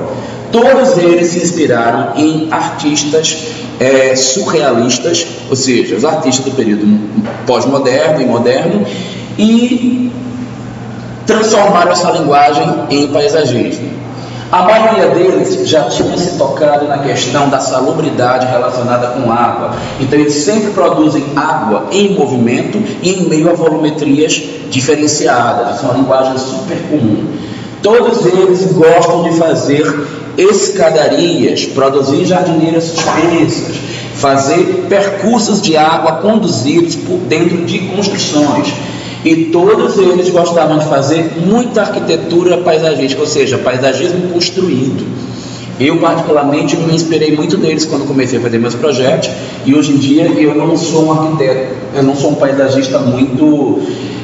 Todos eles se inspiraram em artistas surrealistas, ou seja, os artistas do período pós-moderno e moderno, e transformaram essa linguagem em paisagismo. A maioria deles já tinha se tocado na questão da salubridade relacionada com água. Então eles sempre produzem água em movimento e em meio a volumetrias diferenciadas. Isso é uma linguagem super comum. Todos eles gostam de fazer escadarias, produzir jardineiras suspensas, fazer percursos de água conduzidos por dentro de construções. E todos eles gostavam de fazer muita arquitetura paisagística, ou seja, paisagismo construído. Eu, particularmente, me inspirei muito neles quando comecei a fazer meus projetos, e hoje em dia eu não sou um arquiteto, eu não sou um paisagista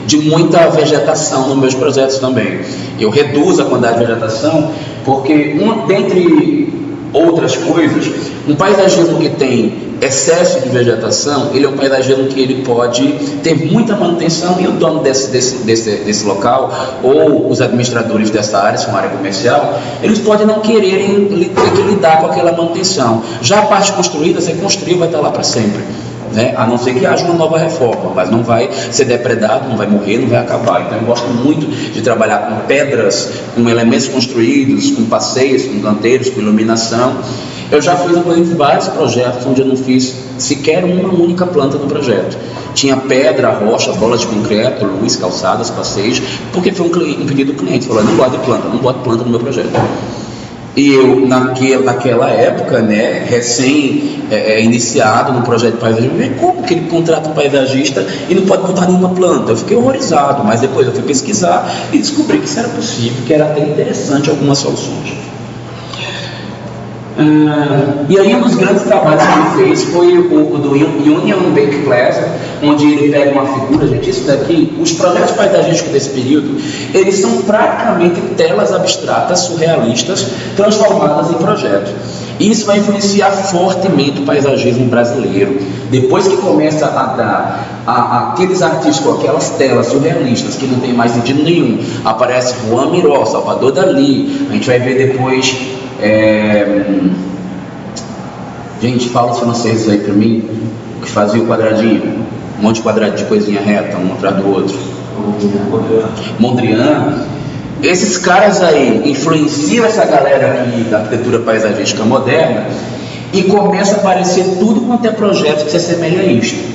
de muita vegetação nos meus projetos também. Eu reduzo a quantidade de vegetação, porque, dentre outras coisas, um paisagismo que tem excesso de vegetação, ele é um paisagismo que ele pode ter muita manutenção, e o dono desse local, ou os administradores dessa área, se é uma área comercial, eles podem não quererem ter que lidar com aquela manutenção. Já a parte construída, você construiu, vai estar lá para sempre. Né? A não ser que haja uma nova reforma, mas não vai ser depredado, não vai morrer, não vai acabar. Então eu gosto muito de trabalhar com pedras, com elementos construídos, com passeios, com canteiros, com iluminação. Eu já fiz inclusive vários projetos onde eu não fiz sequer uma única planta no projeto. Tinha pedra, rocha, bola de concreto, luz, calçadas, passeios, porque foi um pedido do cliente. Falou: não gosto de planta, não boto planta no meu projeto. E eu, naquela época, né, recém-iniciado no projeto de paisagismo, como que ele contrata um paisagista e não pode botar nenhuma planta? Eu fiquei horrorizado, mas depois eu fui pesquisar e descobri que isso era possível, que era até interessante algumas soluções. E aí um dos grandes trabalhos que ele fez foi o do Union Bank Plaza, onde ele pega uma figura, gente, isso daqui, os projetos paisagísticos desse período, eles são praticamente telas abstratas, surrealistas, transformadas em projetos. E isso vai influenciar fortemente o paisagismo brasileiro. Depois que começa a dar aqueles artistas com aquelas telas surrealistas que não tem mais sentido nenhum, aparece Juan Miró, Salvador Dalí, a gente vai ver depois... Gente, fala os franceses aí pra mim, que fazia o quadradinho, um monte de quadradinho de coisinha reta, um atrás do outro. Mondrian. Esses caras aí influenciam essa galera aqui da arquitetura paisagística moderna e começa a aparecer tudo quanto é projeto que se assemelha a isto.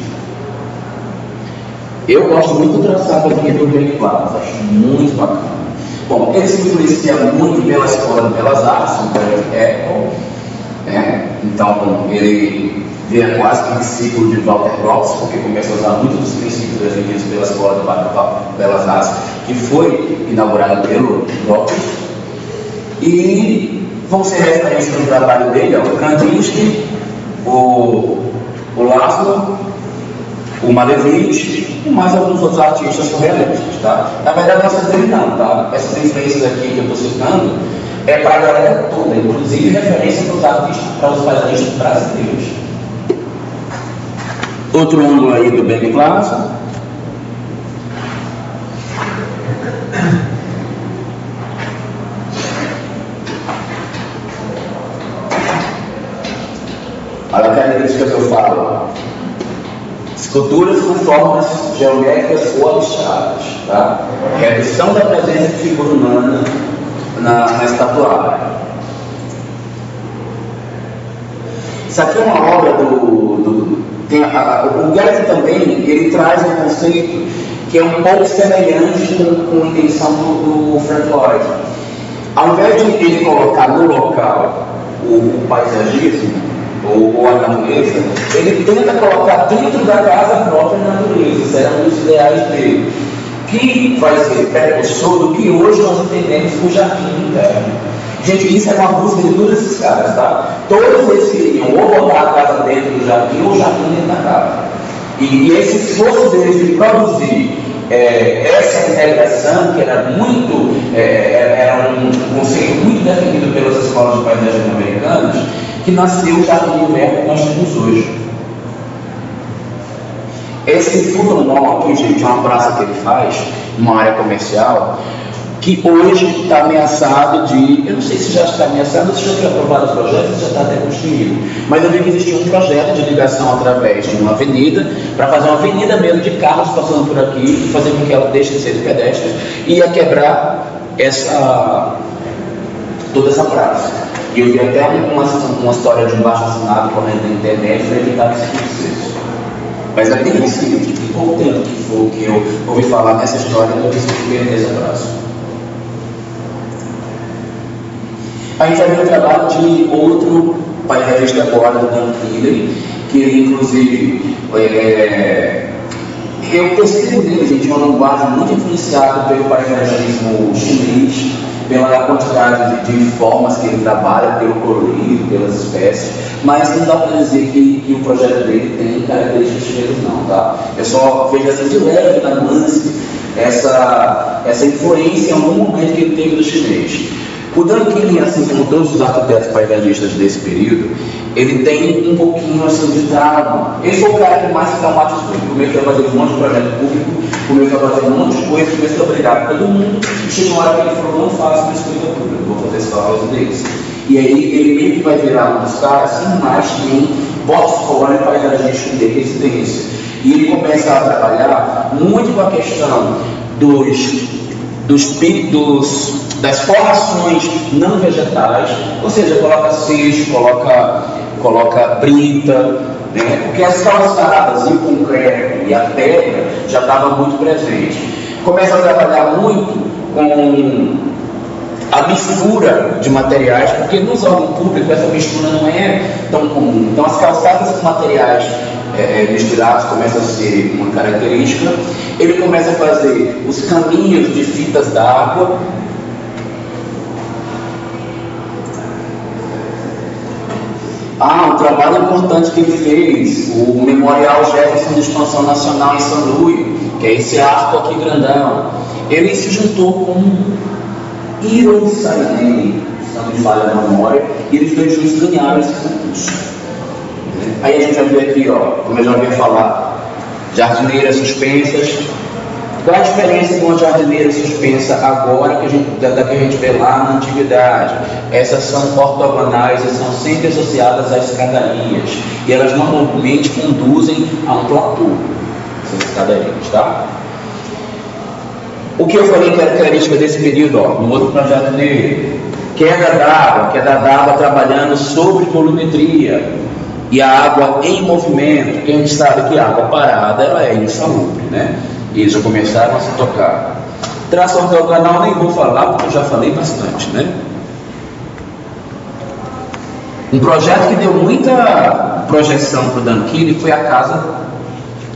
Eu gosto muito do traçado aqui do Benny Plaza, acho muito bacana. Bom, ele se influencia muito pela Escola de Belas Artes, então ele vira quase que um discípulo de Walter Gropius, porque começa a usar muitos dos princípios defendidos pela Escola de Belas Artes, que foi inaugurada pelo Gropius, e vão ser referências no trabalho dele, o Kandinsky, o Laszlo, o Malevich e mais alguns outros artistas surrealistas, tá? Na verdade, não é dele não, tá? Essas influências aqui que eu estou citando é para a galera toda, inclusive referência para os artistas, para os paisagistas brasileiros. Outro ângulo aí do Benny Plaza. Olha a característica que eu falo. Esculturas com formas geométricas ou abstratas, tá? Redução da presença de figura humana na estatuária. Isso aqui é uma obra o Guerra também, ele traz um conceito que é um pouco semelhante com a intenção do Frank Lloyd. Ao invés de ele colocar no local o paisagismo, ou a natureza, ele tenta colocar dentro da casa própria a natureza. Isso era um dos ideais dele, que vai ser precursor do que hoje nós entendemos por jardim interno. Gente, isso é uma busca de todos esses caras, tá? Todos eles queriam ou botar a casa dentro do jardim ou o jardim dentro da casa. E esse esforço deles de produzir essa integração, que era um conceito muito definido pelas escolas de paisagismo americanas, que nasceu o jardim inverno que nós temos hoje. Esse Fulton Mall aqui, gente, é uma praça que ele faz, uma área comercial, que hoje está ameaçado de, eu não sei se já está ameaçado, se já foi aprovado o projeto, se já está até construído, mas eu vi que existia um projeto de ligação através de uma avenida, para fazer uma avenida mesmo de carros passando por aqui, e fazer com que ela deixe de ser de pedestre, e ia quebrar toda essa praça. E eu vi até uma história de um baixo assinado correndo na internet para evitar esse processo. Mas é bem recente, tem pouco tempo que eu ouvi falar nessa história do que se perder essa praça. A gente vai ver o trabalho de outro paisagista agora, do Dan Hillary, que ele, inclusive, eu percebo nele, gente, uma linguagem muito influenciada pelo paisagismo chinês, pela quantidade de formas que ele trabalha, pelo colorido, pelas espécies, mas não dá para dizer que o projeto dele tem características chinesas não, tá? Eu só vejo assim de leve na nuance essa influência em algum momento que ele teve do chinês. O Dan Hillary, assim como todos os arquitetos paisagistas desse período, ele tem um pouquinho assim de trauma. Ele foi o cara que mais se traumatizou. Ele começou a fazer um monte de projeto público, começou a fazer um monte de coisa, começou a brigar com todo mundo, e chegou uma hora que ele falou, não faço mais coisa pública, vou fazer só a causa deles. E aí ele meio que vai virar um dos caras assim, mais que um portfólio paisagístico de residência. E ele começa a trabalhar muito com a questão das formações não vegetais, ou seja, coloca seixo, coloca brita, né? Porque as calçadas e o concreto e a terra já estavam muito presentes. Começa a trabalhar muito com a mistura de materiais, porque nos órgãos públicos essa mistura não é tão comum. Então as calçadas com materiais misturados começa a ser uma característica. Ele começa a fazer os caminhos de fitas d'água. Um trabalho importante que ele fez, o Memorial Jefferson de Expansão Nacional em São Luís, que é esse arco aqui grandão. Ele se juntou com Iron Sainelli, se não me falha a memória, e eles dois juntos ganharam esse concurso. Aí a gente vai ver aqui, como eu já ouvi falar, jardineiras suspensas. Qual a diferença de uma jardineira suspensa agora da que a gente vê lá na antiguidade? Essas são ortogonais e são sempre associadas a escadarias. E elas normalmente conduzem a um platô, essas escadarias, tá? O que eu falei que era característica desse período, ó, no outro projeto dele, queda d'água trabalhando sobre volumetria e a água em movimento, que a gente sabe que a água parada ela é insalubre, né? E eles já começaram a se tocar. Tração ortogonal nem vou falar, porque eu já falei bastante, né? Um projeto que deu muita projeção para o Dunquilly foi a casa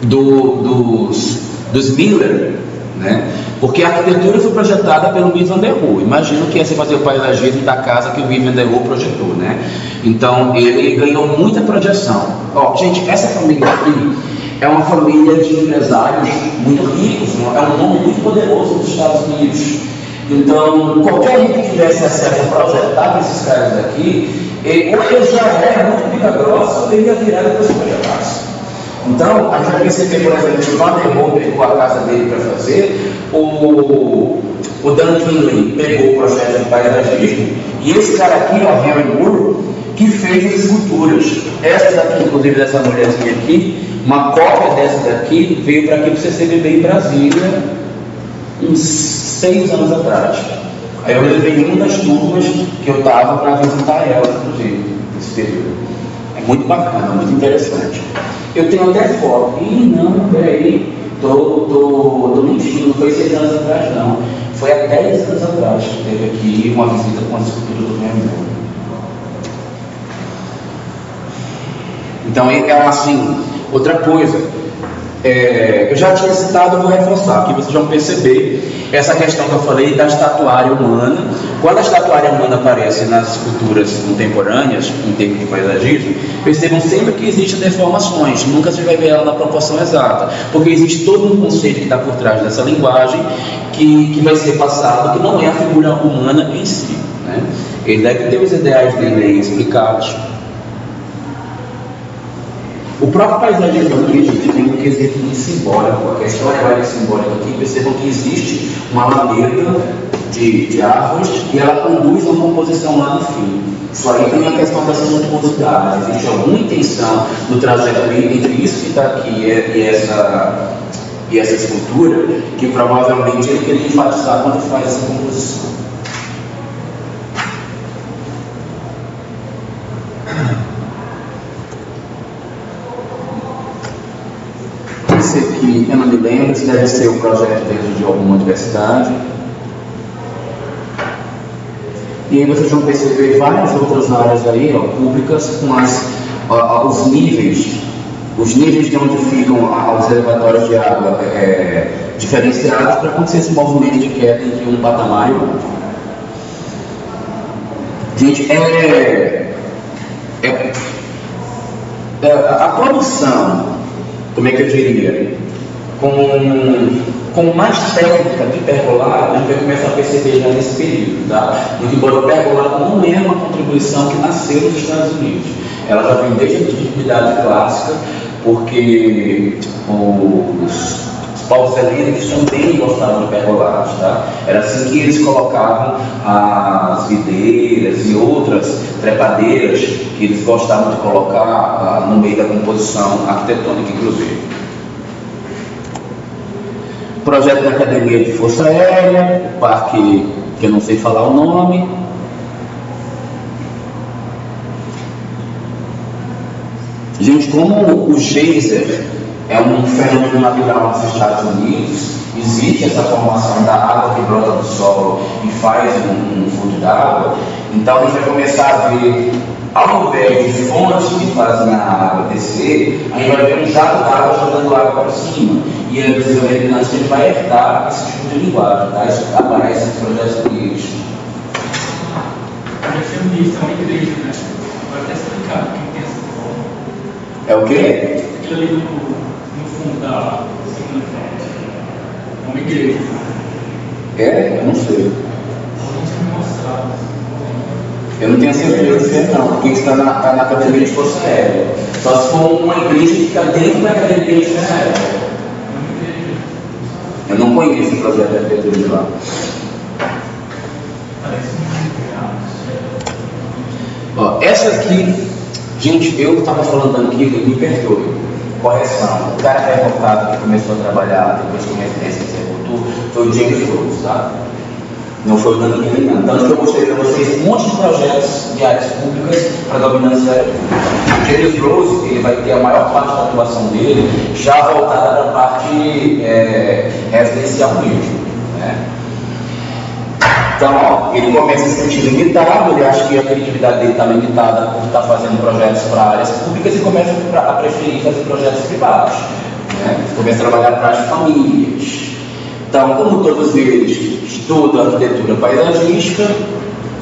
dos Miller, né? Porque a arquitetura foi projetada pelo Mies van der Rohe. Imagino que ia ser fazer o paisagismo da casa que o Mies van der Rohe projetou, né? Então ele ganhou muita projeção. Ó, gente, essa família aqui é uma família de empresários muito ricos, é um nome muito poderoso dos Estados Unidos. Então, qualquer um que tivesse acesso a projetar esses caras aqui, ou ele já era muito pica grossa, ou ele ia virar depois que projetasse. Então, a gente vai perceber, por exemplo, que o Van der Rohe pegou a casa dele para fazer, o Dunquilly pegou o projeto de paisagismo, e esse cara aqui, ó, Henry Moore, que fez as esculturas. Essa daqui, inclusive, dessa mulherzinha aqui, uma cópia dessa daqui, veio para aqui para o CCBB em Brasília, uns 6 anos atrás. Aí eu levei uma das turmas que eu estava para visitar ela, inclusive, nesse período. É muito bacana, muito interessante. Eu tenho até foto. Não, peraí, tô mentindo, não foi 6 anos atrás, não. Foi há 10 anos atrás que teve aqui uma visita com as esculturas do Rembrandt. Então, é assim, outra coisa. Eu já tinha citado, eu vou reforçar, aqui vocês vão perceber essa questão que eu falei da estatuária humana. Quando a estatuária humana aparece nas esculturas contemporâneas, em termos de paisagismo, percebam sempre que existem deformações, nunca se vai ver ela na proporção exata, porque existe todo um conceito que está por trás dessa linguagem que vai ser passado, que não é a figura humana em si, né? Ele deve ter os ideais dele aí explicados. O próprio paisagismo aqui, gente, tem um quesito muito simbólico. A questão é simbólica aqui. Percebam que existe uma ladeira de árvores e ela conduz a uma composição lá no fim. Isso aí tem a questão da suntuosidade. Existe alguma intenção no trajeto entre isso que está aqui e essa escultura, que provavelmente ele queria enfatizar quando faz essa composição. Esse aqui, eu não me lembro, se deve ser o projeto dentro de alguma universidade. E aí vocês vão perceber várias outras áreas aí, ó, públicas, com os níveis de onde ficam os elevatórios de água diferenciados para acontecer esse movimento de queda entre um patamar e outro. Gente, a produção, como é que eu diria, com mais técnica de pergolado, a gente vai começar a perceber já nesse período, tá? Muito embora o pergolado não é uma contribuição que nasceu nos Estados Unidos, ela já vem desde a antiguidade clássica, porque os povos helênicos também gostavam de pergolados, tá? Era assim que eles colocavam as videiras e outras trepadeiras que eles gostavam de colocar no meio da composição arquitetônica, inclusive. Projeto da Academia de Força Aérea, o parque que eu não sei falar o nome. Gente, como o geyser é um fenômeno natural nos Estados Unidos, existe essa formação da água que brota do solo e faz um fluxo d'água, então a gente vai começar a ver, ao invés de fontes que fazem a água descer, a gente vai ver um jato d'água jogando água para cima, e a desenvolvimento ele vai herdar esse tipo de linguagem, tá? Isso aparece nos projetos deles. Parece um livro, é uma igreja, né? Agora está explicado quem tem essa forma. É o quê? Aquilo ali no fundo da segunda frente. É uma igreja. Eu não sei. Alguém tinha me mostrado. Eu não tenho certeza se é não, porque isso está na Academia de Força Aérea. Só se for uma igreja que fica dentro da Academia de Força Aérea. Eu não conheço o projeto de arquitetura de lá. Ó, essa aqui, gente, eu estava falando aqui, me perdoe, correção. O cara revoltado que começou a trabalhar depois que residência se executou foi o James Rose, tá? Não foi o Dani Killian. Tanto que eu mostrei para vocês um monte de projetos de áreas públicas para dominância da área pública. O James Rose, ele vai ter a maior parte da atuação dele já voltada para a parte residencial mesmo, né? Então, ó, ele começa a se sentir limitado, ele acha que a criatividade dele está limitada por estar fazendo projetos para áreas públicas e começa a preferir fazer projetos privados, né? Começa a trabalhar para as famílias. Então, como todos eles estudam arquitetura paisagística,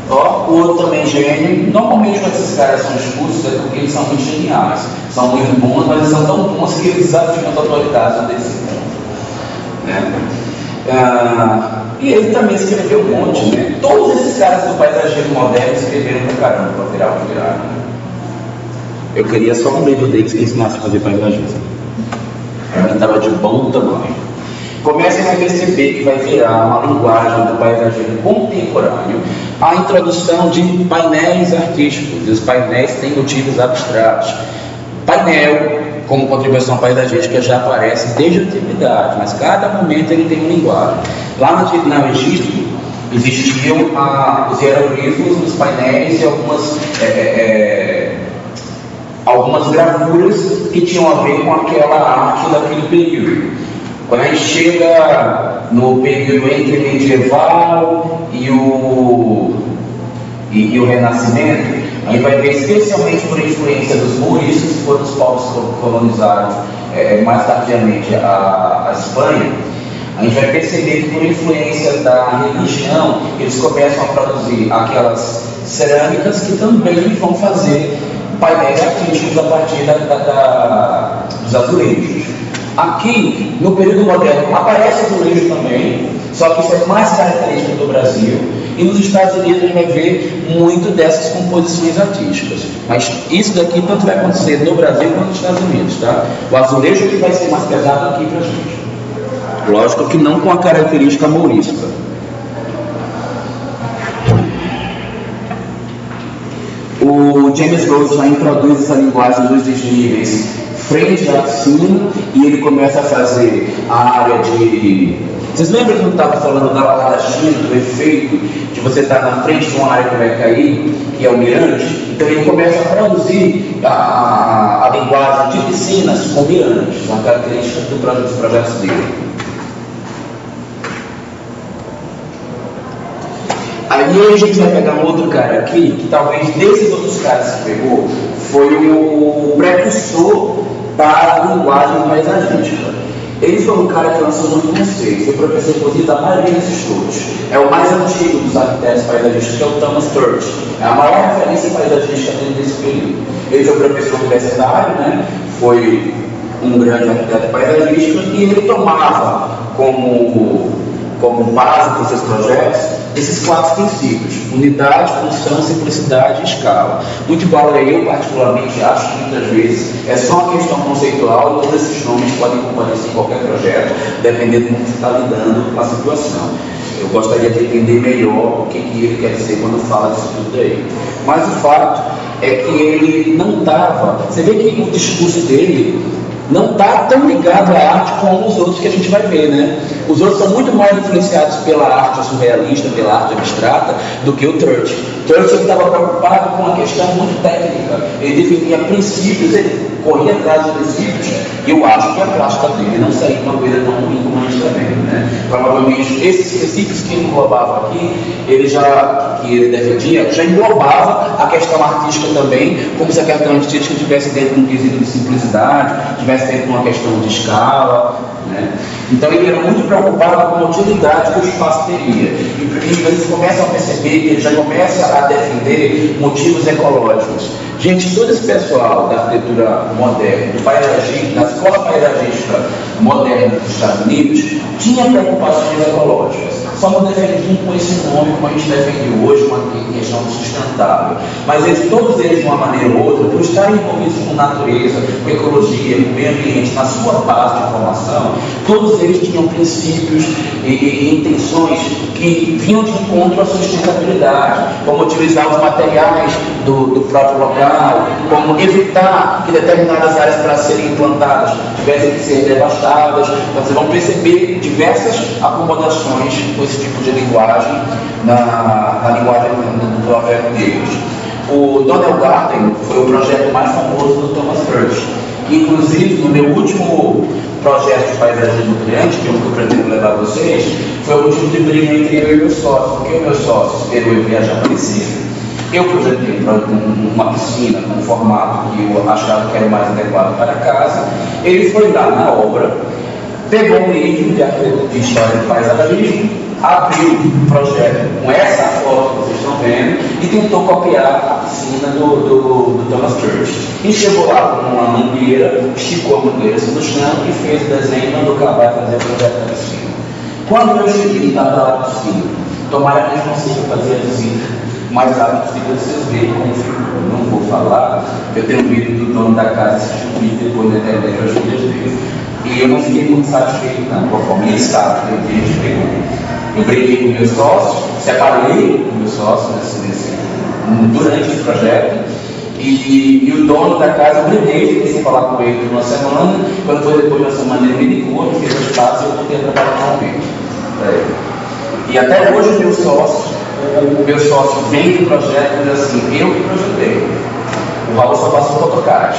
ó, o outro também gênio. Normalmente quando esses caras são expulsos é porque eles são muito geniais, são muito bons, mas eles são tão bons que eles desafiam as autoridades desse ponto, né? E ele também escreveu um monte, né? Todos esses caras do paisagismo moderno escreveram pra caramba para virar o que viraram, né? Eu queria só um livro deles que ensinasse a fazer paisagismo. Para mim estava de bom tamanho. Comecem a perceber que vai virar uma linguagem do paisagismo contemporâneo a introdução de painéis artísticos. E os painéis têm motivos abstratos. Painel, como contribuição paisagística, já aparece desde a antiguidade, mas cada momento ele tem uma linguagem. Lá no Egito existiam os hieroglifos nos painéis e algumas gravuras que tinham a ver com aquela arte daquele período. Quando a gente chega no período entre medieval e o Renascimento, a gente vai ver especialmente por influência dos mouristas, que foram os povos que colonizaram mais tardiamente a Espanha. A gente vai perceber que por influência da religião, eles começam a produzir aquelas cerâmicas que também vão fazer painéis artísticos a partir dos azulejos. Aqui, no período moderno, aparece azulejo também, só que isso é mais característico do Brasil. E nos Estados Unidos a gente vai ver muito dessas composições artísticas. Mas isso daqui tanto vai acontecer no Brasil quanto nos Estados Unidos, tá? O azulejo que vai ser mais pesado aqui pra gente. Lógico que não com a característica mourisca. O James Rose já introduz essa linguagem dos desníveis frente à piscina e ele começa a fazer a área de... Vocês lembram que eu estava falando da China, do efeito de você estar na frente de uma área que vai cair, que é o mirante? Então ele começa a produzir a linguagem de piscinas com mirantes, uma característica dos projetos dele. Aí a gente vai pegar um outro cara aqui, que talvez desses outros caras que pegou, foi o precursor da linguagem paisagística. Ele foi um cara que lançou muito conceito, foi professor inclusive da maioria desses todos. É o mais antigo dos arquitetos paisagistas, que é o Thomas Turch. É a maior referência paisagística dentro desse período. Ele foi professor universitário, né? Foi um grande arquiteto paisagista e ele tomava como base para os seus projetos esses 4 princípios: unidade, função, simplicidade e escala. Muito embora eu particularmente acho que muitas vezes é só uma questão conceitual e todos esses nomes podem comparecer em qualquer projeto, dependendo de como você está lidando com a situação. Eu gostaria de entender melhor o que ele quer dizer quando fala disso tudo aí. Mas o fato é que ele não estava... Você vê que o discurso dele não está tão ligado à arte como os outros que a gente vai ver, né? Os outros são muito mais influenciados pela arte surrealista, pela arte abstrata, do que o Turch. Turch estava preocupado com uma questão muito técnica. Ele definia princípios, ele corria atrás dos princípios, e eu acho que a plástica dele não saiu uma coisa tão ruim como a gente está vendo, né? Provavelmente esses princípios que ele englobava aqui, que ele defendia, já englobava a questão artística também, como se a questão artística estivesse dentro de um quesito de simplicidade, estivesse dentro de uma questão de escala, né? Então ele era muito preocupado com a utilidade que o espaço teria. E eles começam a perceber que ele já começa a defender motivos ecológicos. Gente, todo esse pessoal da arquitetura moderna, do paisagismo, da escola paisagística moderna dos Estados Unidos, tinha preocupações ecológicas. só não defendiam com esse nome como a gente defende hoje, uma questão sustentável. Mas todos eles, de uma maneira ou outra, por estarem envolvidos com natureza, com ecologia, com meio ambiente, na sua base de formação, todos eles tinham princípios e intenções que vinham de encontro à sustentabilidade, como utilizar os materiais do próprio local, como evitar que determinadas áreas para serem implantadas tivessem que ser devastadas. Então vocês vão perceber diversas acomodações com esse tipo de linguagem na linguagem do projeto deles. O Donnell Garden foi o projeto mais famoso do Thomas Church, que inclusive no meu último projeto de paisagismo criante, que é o que eu pretendo levar a vocês, foi o motivo de briga entre eu e meu sócio, porque o meu sócio esperou viajar para Recife. Eu projetei uma piscina com um formato que eu achava que era mais adequado para casa. Ele foi lá na obra, pegou um livro de história de paisagismo, abriu o projeto com essa foto que vocês estão vendo e tentou copiar a piscina do Thomas Church. E chegou lá com uma mangueira, esticou a mangueira assim no chão e fez o desenho e mandou acabar e fazer o projeto da piscina. Quando eu cheguei, estava lá a piscina. Tomara que a gente consiga fazer a visita mais rápido possível, vocês verem como ficou. Não vou falar, eu tenho medo do dono da casa assistir um vídeo depois na internet para as filhas dele. E eu não fiquei muito satisfeito não, com a forma ele estava, eu briguei com o meu sócio, separei com o meu sócio durante esse projeto, e o dono da casa eu briguei, fiquei sem falar com ele por uma semana. Quando foi depois de uma semana ele me ligou, me fez o espaço e eu voltei a trabalhar com ele. E até hoje o meu sócio vem do projeto e diz assim, eu que projetei, o Raul só passou AutoCAD.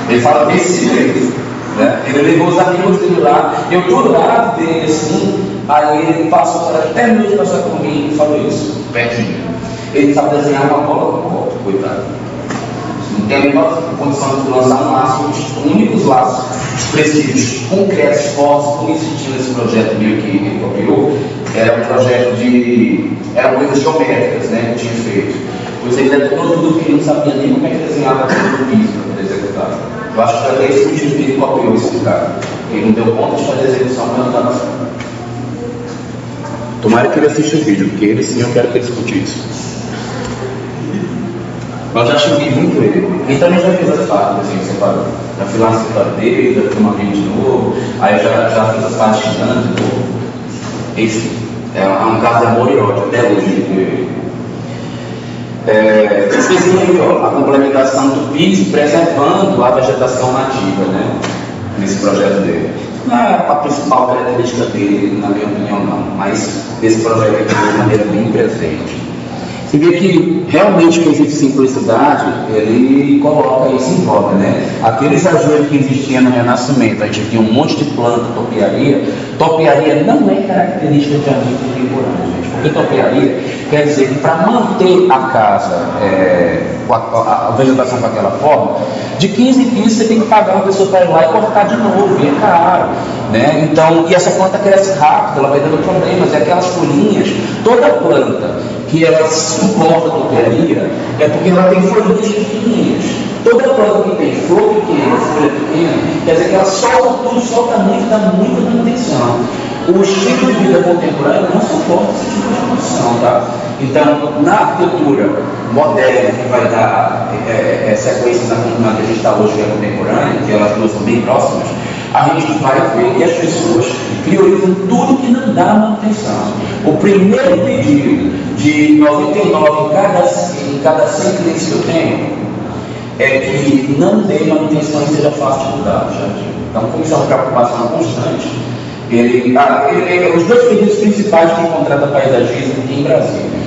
Ele fala desse jeito, né? Ele levou os amigos dele lá, eu do lado dele assim, aí ele passou, terminou de passar comigo e falou isso, pertinho. Ele sabe desenhar uma bola com copo, coitado. Não tem a menor condição de lançar um laço, os únicos laços expressivos, concretos, fortes, como existia nesse projeto meu que ele copiou, era um projeto eram coisas geométricas, né, que tinha feito. Pois ele detalhou tudo que ele não sabia nem como é que desenhava tudo do piso para poder executar. Eu acho que até esse motivo que ele copiou esse cara. Ele não deu conta de fazer a execução quando não estava certo. Tomara que ele assista o vídeo, porque ele sim eu quero que ele escute isso. Eu já xinguei muito ele. Ele também já fez as partes, assim, separou. Já fui lá no escritório dele, já fui uma vez de novo, aí eu já fiz as partes xingando de novo. Enfim, é um caso de amor e ódio até hoje. Vocês viram aí, ó, a complementação do piso preservando a vegetação nativa, né? Nesse projeto dele. Não é a principal característica dele, na minha opinião, não, mas esse projeto aqui de maneira bem presente. Você vê que realmente que existe simplicidade, ele coloca isso em voga, né? Aquele exagero que existia no Renascimento, a gente tinha um monte de planta, topiaria não é característica de amigo contemporâneo, gente, porque topiaria quer dizer que para manter a casa, a vegetação com aquela forma, de 15 em 15 você tem que pagar uma pessoa para ir lá e cortar de novo, e é caro, né? Então, e essa planta cresce rápido, ela vai dando problemas, e aquelas folhinhas, toda planta que ela suporta a topiaria é porque ela tem folhinhas pequenininhas. Toda planta que tem flor pequena, folha pequena, quer dizer que ela solta tudo, solta muito, dá muita manutenção. O estilo de vida contemporâneo não suporta esse tipo de condição, tá? Então, na arquitetura moderna, que vai dar sequência na que a gente está hoje, que é contemporânea, que elas duas são bem próximas, a gente vai ver que as pessoas priorizam tudo que não dá manutenção. O primeiro pedido de 99 em cada 100 clientes que eu tenho é que não dê manutenção e seja fácil de mudar. Então, como isso é uma preocupação constante, os dois pedidos principais que contrata paisagismo aqui em Brasília.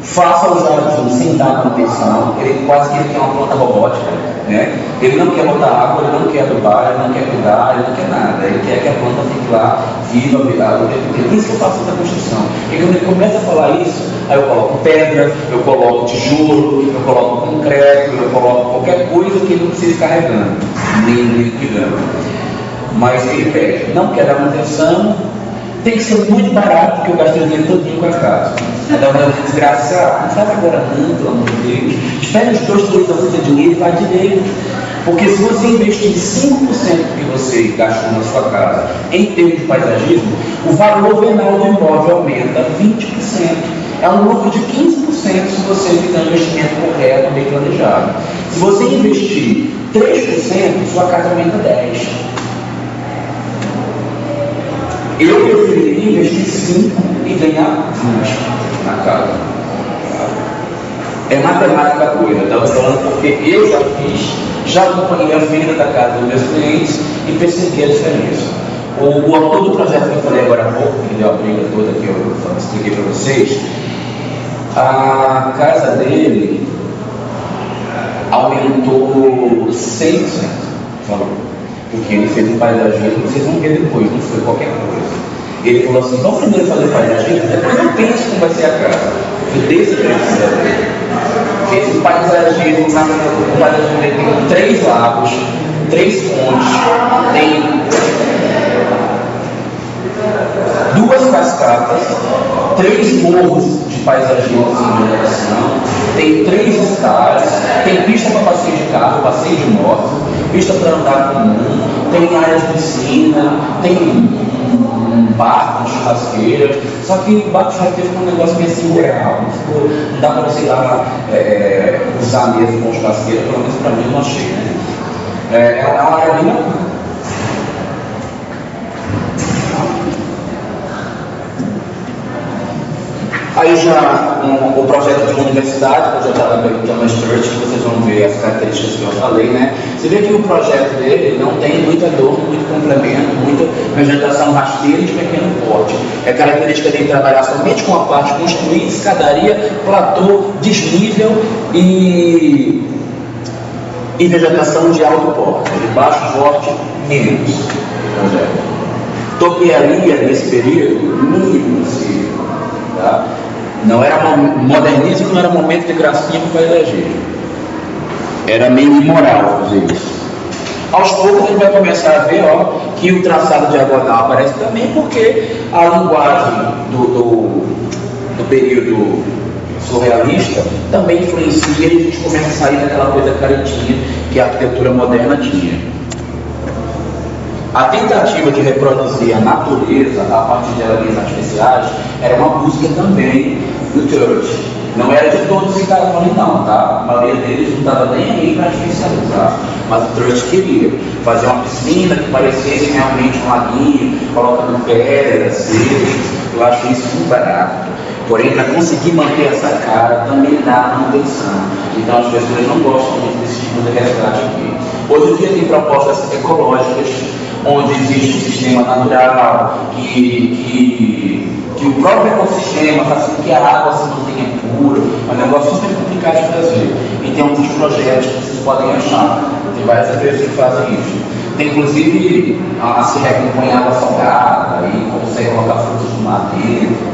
Faça o jardim sem dar manutenção, ele quase que ele quer uma planta robótica, né? Ele não quer botar água, ele não quer adubar, ele não quer cuidar, ele não quer nada, ele quer que a planta fique lá viva, o tempo inteiro. Por isso que eu faço essa construção. E quando ele começa a falar isso, aí eu coloco pedra, eu coloco tijolo, eu coloco concreto, eu coloco qualquer coisa que ele não precise carregando, nem cuidando. Mas ele pede, não quer dar manutenção, tem que ser muito barato, porque eu gastei o dinheiro todinho com a casa. Vai dar uma desgraça, não faz agora não, pelo amor de Deus. Espera os 2, 3 anos de dinheiro e vai direito. Porque se você investir 5% do que você gastou na sua casa em termos de paisagismo, o valor venal do imóvel aumenta 20%. É um lucro de 15% se você fizer um investimento correto, bem planejado. Se você investir 3%, sua casa aumenta 10%. Eu preferiria investir 5% e ganhar 20% na casa. É matemática pura, estava falando porque eu já fiz, já acompanhei a venda da casa dos meus clientes e percebi a diferença. O autor do projeto que eu falei agora há pouco, que deu a briga toda que eu expliquei para vocês, a casa dele aumentou 100% valor, porque ele fez um paisagismo, vocês vão ver depois, não foi qualquer coisa. Ele falou assim, vamos primeiro fazer paisagismo, depois eu penso como vai ser a casa. Eu dei esse preço dele. Esse paisagismo, o paisagismo dele tem 3 lagos, 3 fontes, tem 2 cascatas, 3 morros de paisagismo em vegetação, tem 3 escadas, tem pista para passeio de carro, passeio de moto, pista para andar comum, tem área de piscina, tem um bar com churrasqueira, só que o bar com churrasqueira ficou um negócio meio assim real, não dá para você ir lá usar mesmo com churrasqueira, pelo menos para mim eu não achei, né? É uma área bem bacana. Aí já o projeto de uma universidade, o projeto da Thomas Church, que vocês vão ver as características que eu falei, né? Você vê que o projeto dele não tem muito adorno, muito complemento, muita vegetação rasteira e de pequeno porte. É característica dele trabalhar somente com a parte construída, escadaria, platô, desnível e vegetação de alto porte. De baixo porte, menos projeto. Topiaria nesse período, mínimo possível. Tá? Não era modernismo, não era momento de gracinha para paisagismo. Era meio imoral fazer isso. Aos poucos a gente vai começar a ver que o traçado diagonal aparece também porque a linguagem do período surrealista também influencia e a gente começa a sair daquela coisa caretinha que a arquitetura moderna tinha. A tentativa de reproduzir a natureza a partir de elementos artificiais era uma busca também do Church. Não era de todos ficaram ali não, tá? A maioria deles não estava nem aí para artificializar. Mas o Church queria fazer uma piscina que parecesse realmente um laguinho, colocando pedras, selos. Eu acho isso muito barato. Porém, para conseguir manter essa cara, também dá manutenção. Então as pessoas não gostam muito desse tipo de resgate aqui. Hoje em dia tem propostas ecológicas, onde existe um sistema natural, que o próprio ecossistema faz com que a água se mantenha pura. É um negócio super complicado de fazer. E tem alguns projetos que vocês podem achar. Tem várias empresas que fazem isso. Tem inclusive a se recompõe água salgada, e consegue colocar frutos do mar dentro.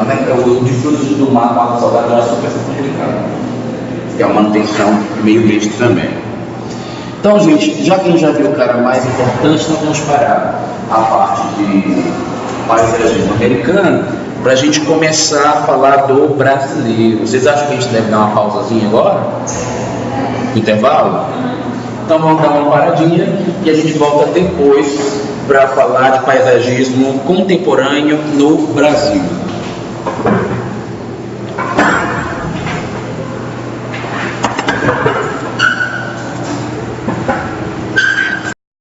O uso de frutos do mar com água salgada é super complicado. É uma manutenção meio besta também. Então, gente, já que a gente já viu o cara mais importante, nós vamos parar a parte de paisagismo americano para a gente começar a falar do brasileiro. Vocês acham que a gente deve dar uma pausazinha agora? No intervalo? Então vamos dar uma paradinha e a gente volta depois para falar de paisagismo contemporâneo no Brasil.